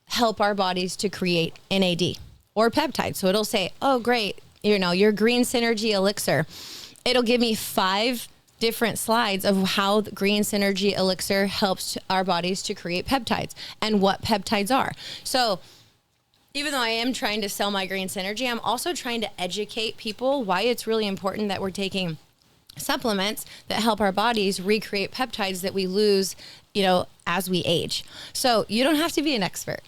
help our bodies to create NAD or peptides. So it'll say, oh, great, your green synergy elixir. It'll give me 5 different slides of how the green synergy elixir helps our bodies to create peptides and what peptides are. So even though I am trying to sell my green synergy, I'm also trying to educate people why it's really important that we're taking supplements that help our bodies recreate peptides that we lose, as we age. So you don't have to be an expert.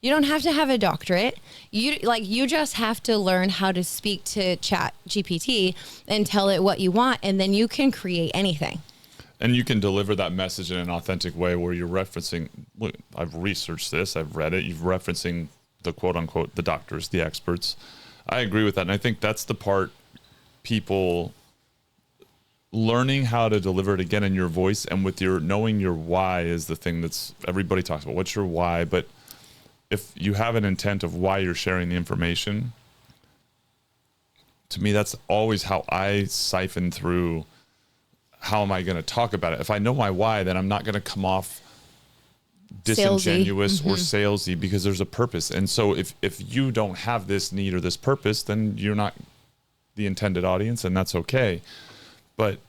You don't have to have a doctorate. You just have to learn how to speak to Chat GPT and tell it what you want, and then you can create anything. And you can deliver that message in an authentic way where you're referencing, look, I've researched this, I've read it, you're referencing the quote unquote, the doctors, the experts. I agree with that. And I think that's the part people learning how to deliver it again in your voice and with your knowing your why is the thing that's everybody talks about. What's your why? But if you have an intent of why you're sharing the information, to me, that's always how I siphon through how am I going to talk about it. If I know my why, then I'm not going to come off disingenuous or salesy because there's a purpose. And so if you don't have this need or this purpose, then you're not the intended audience, and that's okay. But,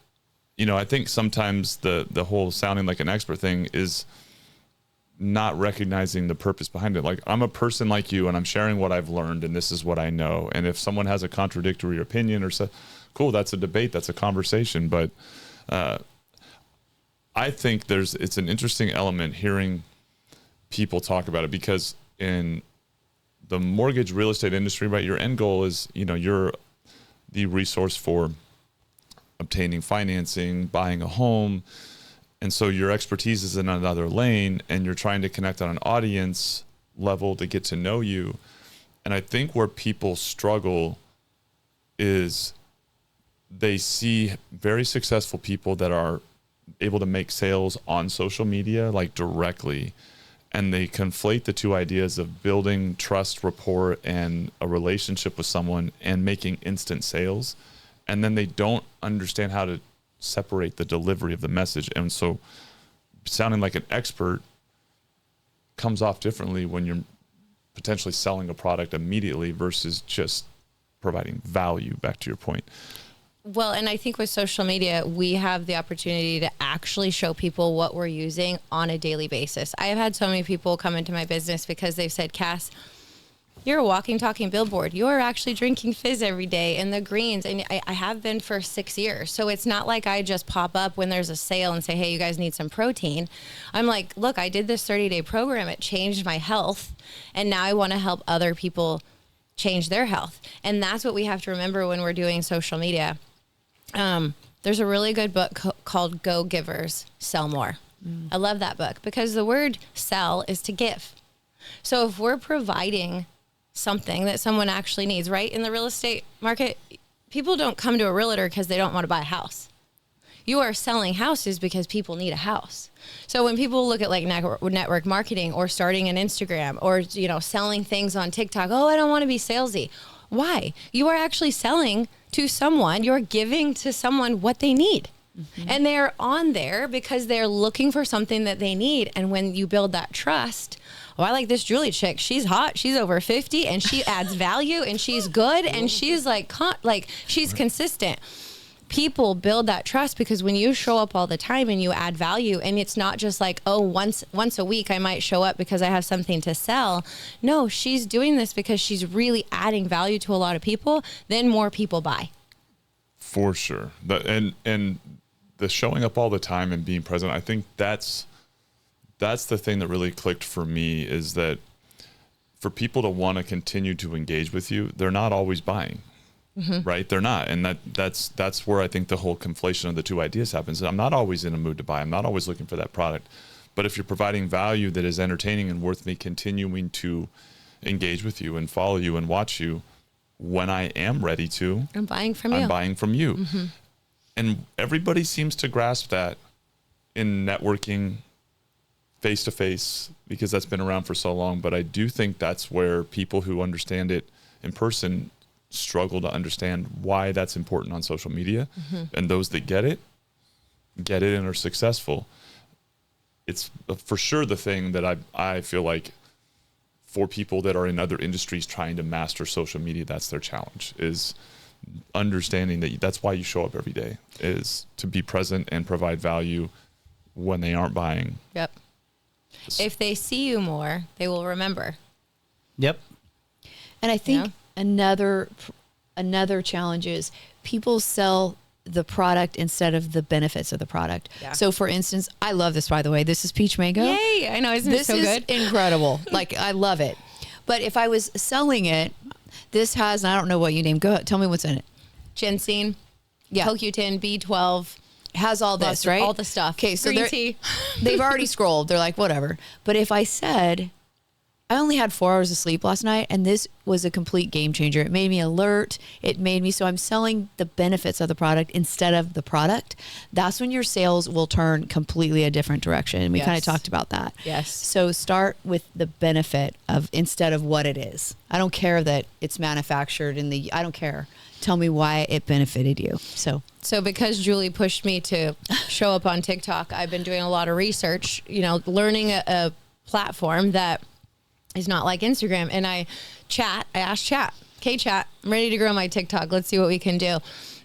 I think sometimes the whole sounding like an expert thing is not recognizing the purpose behind it. Like, I'm a person like you and I'm sharing what I've learned and this is what I know. And if someone has a contradictory opinion or so, cool, that's a debate, that's a conversation. But I think it's an interesting element hearing people talk about it, because in the mortgage real estate industry, right, your end goal is, you're the resource for obtaining financing, buying a home. And so your expertise is in another lane and you're trying to connect on an audience level to get to know you. And I think where people struggle is they see very successful people that are able to make sales on social media, like directly, and they conflate the two ideas of building trust, rapport, and a relationship with someone and making instant sales. And then they don't understand how to separate the delivery of the message. And so sounding like an expert comes off differently when you're potentially selling a product immediately versus just providing value, back to your point. Well, and I think with social media, we have the opportunity to actually show people what we're using on a daily basis. I have had so many people come into my business because they've said, Cass, you're a walking, talking billboard. You're actually drinking fizz every day and the greens. And I have been for 6 years. So it's not like I just pop up when there's a sale and say, hey, you guys need some protein. I'm like, look, I did this 30-day program. It changed my health. And now I want to help other people change their health. And that's what we have to remember when we're doing social media. There's a really good book called Go Givers, Sell More. I love that book because the word sell is to give. So if we're providing something that someone actually needs, right? In the real estate market, people don't come to a realtor because they don't want to buy a house. You are selling houses because people need a house. So when people look at like network marketing or starting an Instagram or, selling things on TikTok, oh, I don't want to be salesy. Why? You are actually selling to someone, you're giving to someone what they need. And they're on there because they're looking for something that they need. And when you build that trust, oh, I like this Julie chick. She's hot. She's over 50 and she adds value and she's good. And she's she's consistent. People build that trust because when you show up all the time and you add value, and it's not just like, oh, once a week I might show up because I have something to sell. No, she's doing this because she's really adding value to a lot of people. Then more people buy. For sure. And the showing up all the time and being present, I think that's the thing that really clicked for me, is that for people to want to continue to engage with you, they're not always buying. Right? They're not. And that's where I think the whole conflation of the two ideas happens. I'm not always in a mood to buy. I'm not always looking for that product. But if you're providing value that is entertaining and worth me continuing to engage with you and follow you and watch you, when I am ready to, I'm buying from you. And everybody seems to grasp that in networking face to face, because that's been around for so long. But I do think that's where people who understand it in person struggle to understand why that's important on social media. And those that get it and are successful. It's for sure the thing that I feel like for people that are in other industries trying to master social media, that's their challenge, is understanding that that's why you show up every day, is to be present and provide value when they aren't buying. Yep. If they see you more, they will remember. Yep. And I think another challenge is people sell the product instead of the benefits of the product. Yeah. So for instance, I love this, by the way. This is peach mango. Yay. I know. Isn't it so good? This is incredible. Like, I love it. But if I was selling it, this has, and I don't know what you name. Go ahead. Tell me what's in it. Ginseng. Yeah. CoQ10, B12. Has all this, right? All the stuff. Okay. So green tea. They've already scrolled. They're like, whatever. But if I said, I only had 4 hours of sleep last night, and this was a complete game changer. It made me alert. It made me, so I'm selling the benefits of the product instead of the product. That's when your sales will turn completely a different direction. And we kind of talked about that. Yes. So start with the benefit of instead of what it is. I don't care that it's manufactured I don't care. Tell me why it benefited you. So because Julie pushed me to show up on TikTok, I've been doing a lot of research, learning a platform that is not like Instagram. And I asked Chat, "Okay, Chat, I'm ready to grow my TikTok. Let's see what we can do."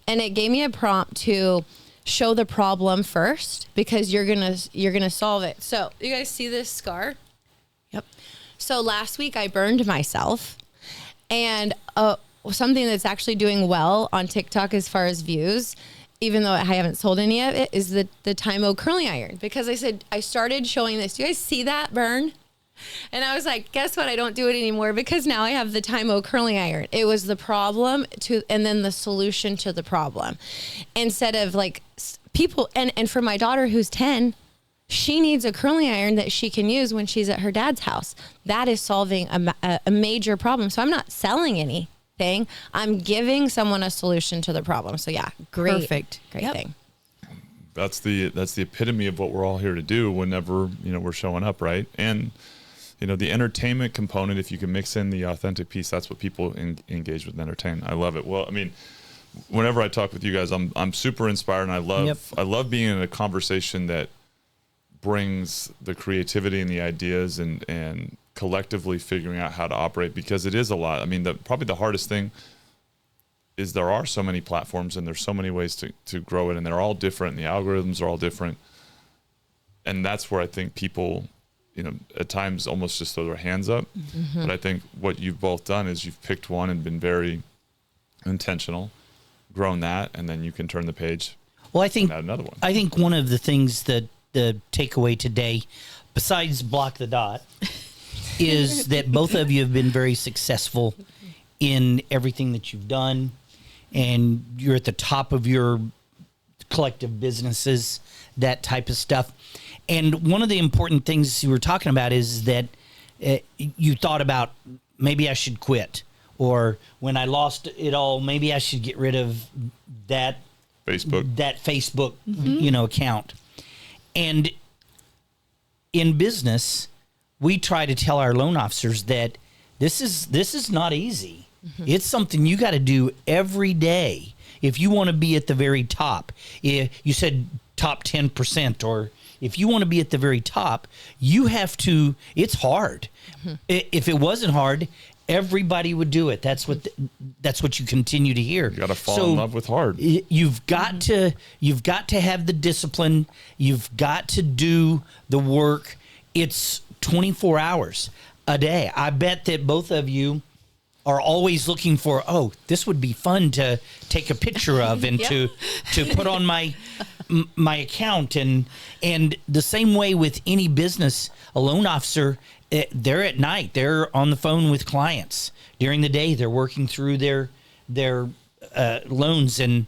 And it gave me a prompt to show the problem first, because you're gonna solve it. So you guys see this scar? Yep. So last week I burned myself, and something that's actually doing well on TikTok as far as views, even though I haven't sold any of it, is the Tymo curling iron. Because I started showing this. Do you guys see that burn? And I was like, guess what? I don't do it anymore, because now I have the Tymo curling iron. It was the problem and then the solution to the problem. Instead of like people, and for my daughter who's 10, she needs a curling iron that she can use when she's at her dad's house. That is solving a major problem. So I'm not selling anything. I'm giving someone a solution to the problem. So yeah, great thing. That's the epitome of what we're all here to do whenever, we're showing up, right? And the entertainment component, if you can mix in the authentic piece, that's what people engage with and entertain. I love it. Well, I mean, whenever I talk with you guys, I'm super inspired, and I love being in a conversation that brings the creativity and the ideas and collectively figuring out how to operate, because it is a lot. I mean, probably the hardest thing is there are so many platforms and there's so many ways to grow it, and they're all different, and the algorithms are all different. And that's where I think people, at times almost just throw their hands up. Mm-hmm. But I think what you've both done is you've picked one and been very intentional, grown that, and then you can turn the page. Well, I think add another one. I think one of the things that the takeaway today, besides block the dot, is that both of you have been very successful in everything that you've done, and you're at the top of your collective businesses, that type of stuff. And one of the important things you were talking about is that you thought about, maybe I should quit, or when I lost it all, maybe I should get rid of that Facebook mm-hmm. Account. And in business, we try to tell our loan officers that this is not easy. Mm-hmm. It's something you got to do every day if you want to be at the very top. You said top 10%, or if you want to be at the very top, you have to. It's hard. Mm-hmm. If it wasn't hard, everybody would do it. That's what you continue to hear. You got to fall in love with hard. You've got to have the discipline. You've got to do the work. It's 24 hours a day. I bet that both of you are always looking for, this would be fun to take a picture of and to put on my account. And the same way with any business, a loan officer, they're at night, they're on the phone with clients. During the day, they're working through their loans and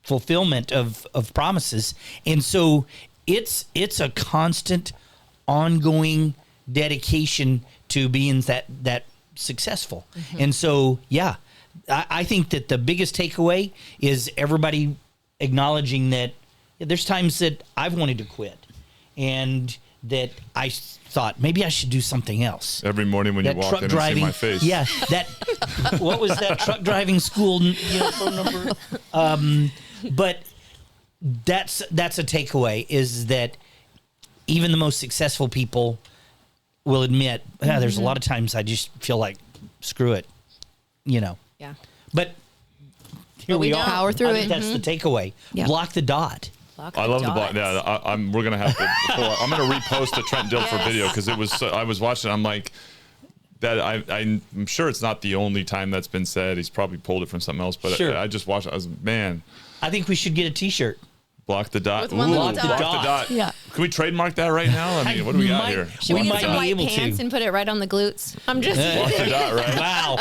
fulfillment of promises. And so it's a constant, ongoing dedication to being that successful. Mm-hmm. And so, I think that the biggest takeaway is everybody acknowledging that there's times that I've wanted to quit, and that I thought maybe I should do something else. Every morning when you walk in and see my face. Yeah, what was that truck driving school phone number? But that's a takeaway, is that even the most successful people will admit, there's a lot of times I just feel like, screw it, Yeah. But here we know. are. Power through I think it. that's the takeaway. Yeah. Block the dot. Block I the love the block. dots. Yeah, we're gonna have to. I'm gonna repost the Trent Dilfer video because it was. I was watching. I'm like, that. I'm sure it's not the only time that's been said. He's probably pulled it from something else. But Sure. I just watched it. I was, man, I think we should get a T-shirt. block the dot. With one little block dot. the dot. Yeah. Can we trademark that right now? I mean, what do we got might- here? Should we We get might some be white able to. pants and put it right on the glutes? I'm just Block the dot, right? Wow.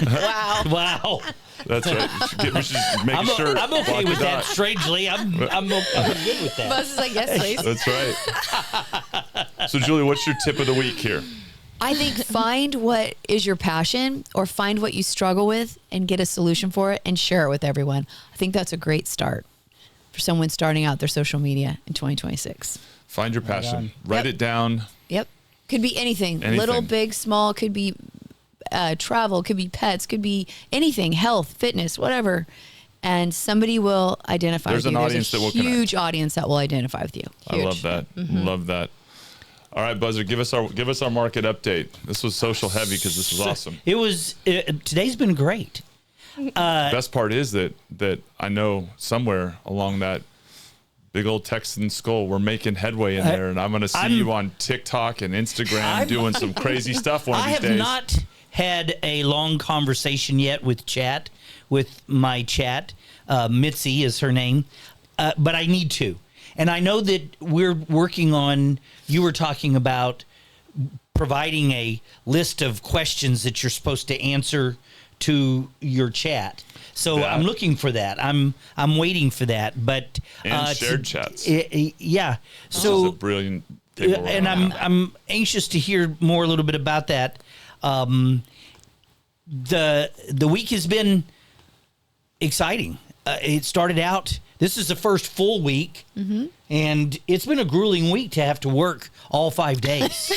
wow. Wow. That's right. We should make a shirt. I'm okay Block the with that. dot. Strangely, I'm good with that. Buzz is like, yes, please. That's right. So, Julie, what's your tip of the week here? I think find what is your passion or find what you struggle with and get a solution for it and share it with everyone. I think that's a great start for someone starting out their social media in 2026. Find your passion. Write Yep. it down. Yep. Could be anything. Anything. Little, big, small. Could be travel. Could be pets. Could be anything. Health, fitness, whatever. And somebody will identify There's with you. an audience that will There's a connect. huge audience that will identify with you. Huge. I love that. Love that. All right, Buzzer, give us our market update. This was social heavy because this was awesome. It was. Today's been great. Best part is that I know somewhere along that big old Texan skull, we're making headway in there, and I'm going to see you on TikTok and Instagram doing some crazy stuff one of I these have days. not had a long conversation yet with my chat. Mitzi is her name, but I need to. And I know that we're working on, you were talking about providing a list of questions that you're supposed to answer to your chat. So Yeah. I'm looking for that. I'm waiting for that. But And shared chats. yeah. This So is a brilliant thing we're and working on. I'm anxious to hear more a little bit about that. The week has been exciting. It started out. This is the first full week, and it's been a grueling week to have to work all 5 days.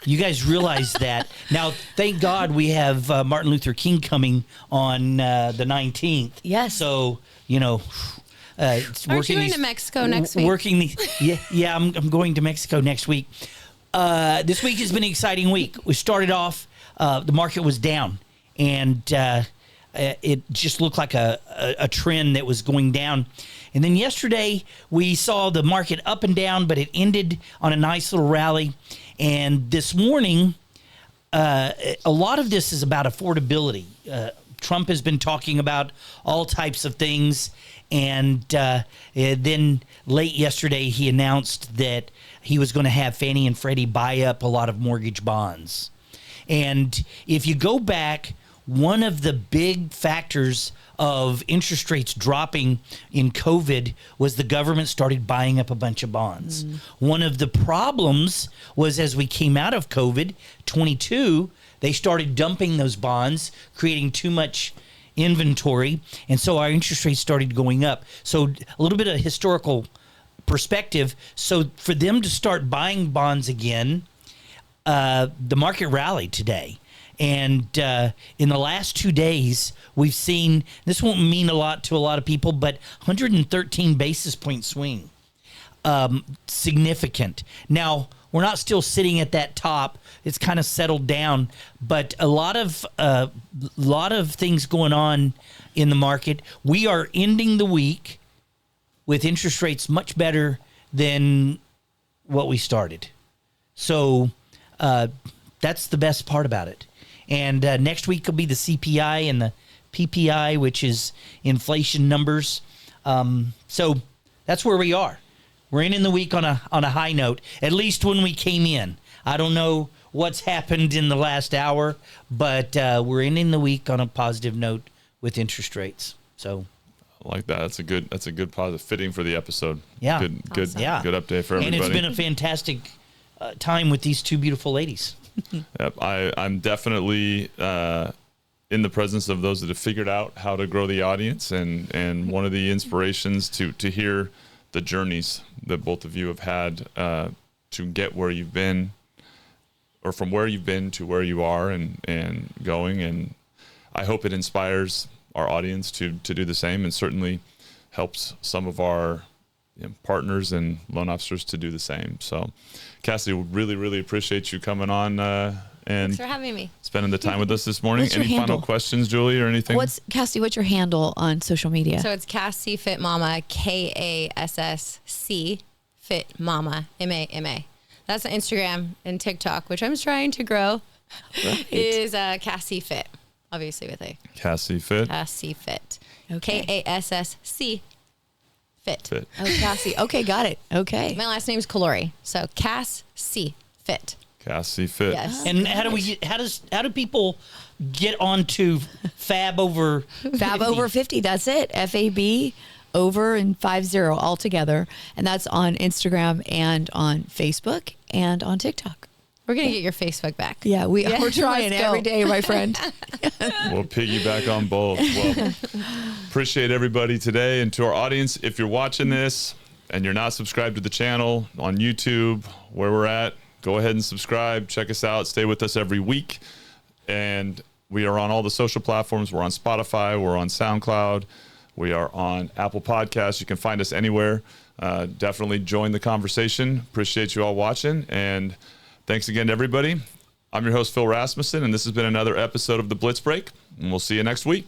You guys realize that. Now, thank God we have Martin Luther King coming on the 19th. Yes. So, it's Aren't working you going these- to Mexico next week? Working the yeah, I'm going to Mexico next week. This week has been an exciting week. We started off, the market was down, and it just looked like a trend that was going down. And then yesterday we saw the market up and down, but it ended on a nice little rally. And this morning, a lot of this is about affordability. Trump has been talking about all types of things. And then late yesterday, he announced that he was going to have Fannie and Freddie buy up a lot of mortgage bonds. And if you go back, one of the big factors of interest rates dropping in COVID was the government started buying up a bunch of bonds. One of the problems was as we came out of COVID, 22, they started dumping those bonds, creating too much inventory, and so our interest rates started going up. So a little bit of historical perspective. So for them to start buying bonds again, the market rallied today. And in the last 2 days, we've seen, this won't mean a lot to a lot of people, but 113 basis point swing. Significant. Now, we're not still sitting at that top. It's kind of settled down, but a lot of things going on in the market. We are ending the week with interest rates much better than what we started. So that's the best part about it. And next week will be the CPI and the PPI, which is inflation numbers. So that's where we are. We're in the week on a high note, at least when we came in. I don't know what's happened in the last hour, but we're in the week on a positive note with interest rates. So I like that. That's a good positive fitting for the episode. Yeah. Good Awesome. Yeah. good update for and everybody. it's been a fantastic time with these two beautiful ladies. Yep, I'm definitely in the presence of those that have figured out how to grow the audience, and one of the inspirations to hear the journeys that both of you have had to get where you've been, or from where you've been to where you are and going. And I hope it inspires our audience to do the same, and certainly helps some of our partners and loan officers to do the same. So, Kassidy, really, really appreciate you coming on and Thanks for having me. spending the time with us this morning. What's your Any handle? final questions, Julie, or anything? Cassidy, what's your handle on social media? So it's Kassy Fit Mama, KASSC Fit Mama, MAMA. That's on Instagram and TikTok, which I'm trying to grow. Right. Is Kassy Fit, obviously with a Kassy Fit. Kassy Fit. Okay. KASSC Fit. Fit. Oh, Cassie. Okay, got it. Okay. My last name is Callori, so Kassy Fit. Kassy Fit. Yes. And how do people get onto Fab over Fab over 50. That's it. FAB over and 50 all together. And that's on Instagram and on Facebook and on TikTok. We're going to get your Facebook back. Yeah, we're trying let's go. every day, my friend. We'll piggyback on both. Well, appreciate everybody today. And to our audience, if you're watching this and you're not subscribed to the channel on YouTube, where we're at, go ahead and subscribe. Check us out. Stay with us every week. And we are on all the social platforms. We're on Spotify. We're on SoundCloud. We are on Apple Podcasts. You can find us anywhere. Definitely join the conversation. Appreciate you all watching. And thanks again to everybody. I'm your host, Phil Rasmussen, and this has been another episode of The Blitz Break, and we'll see you next week.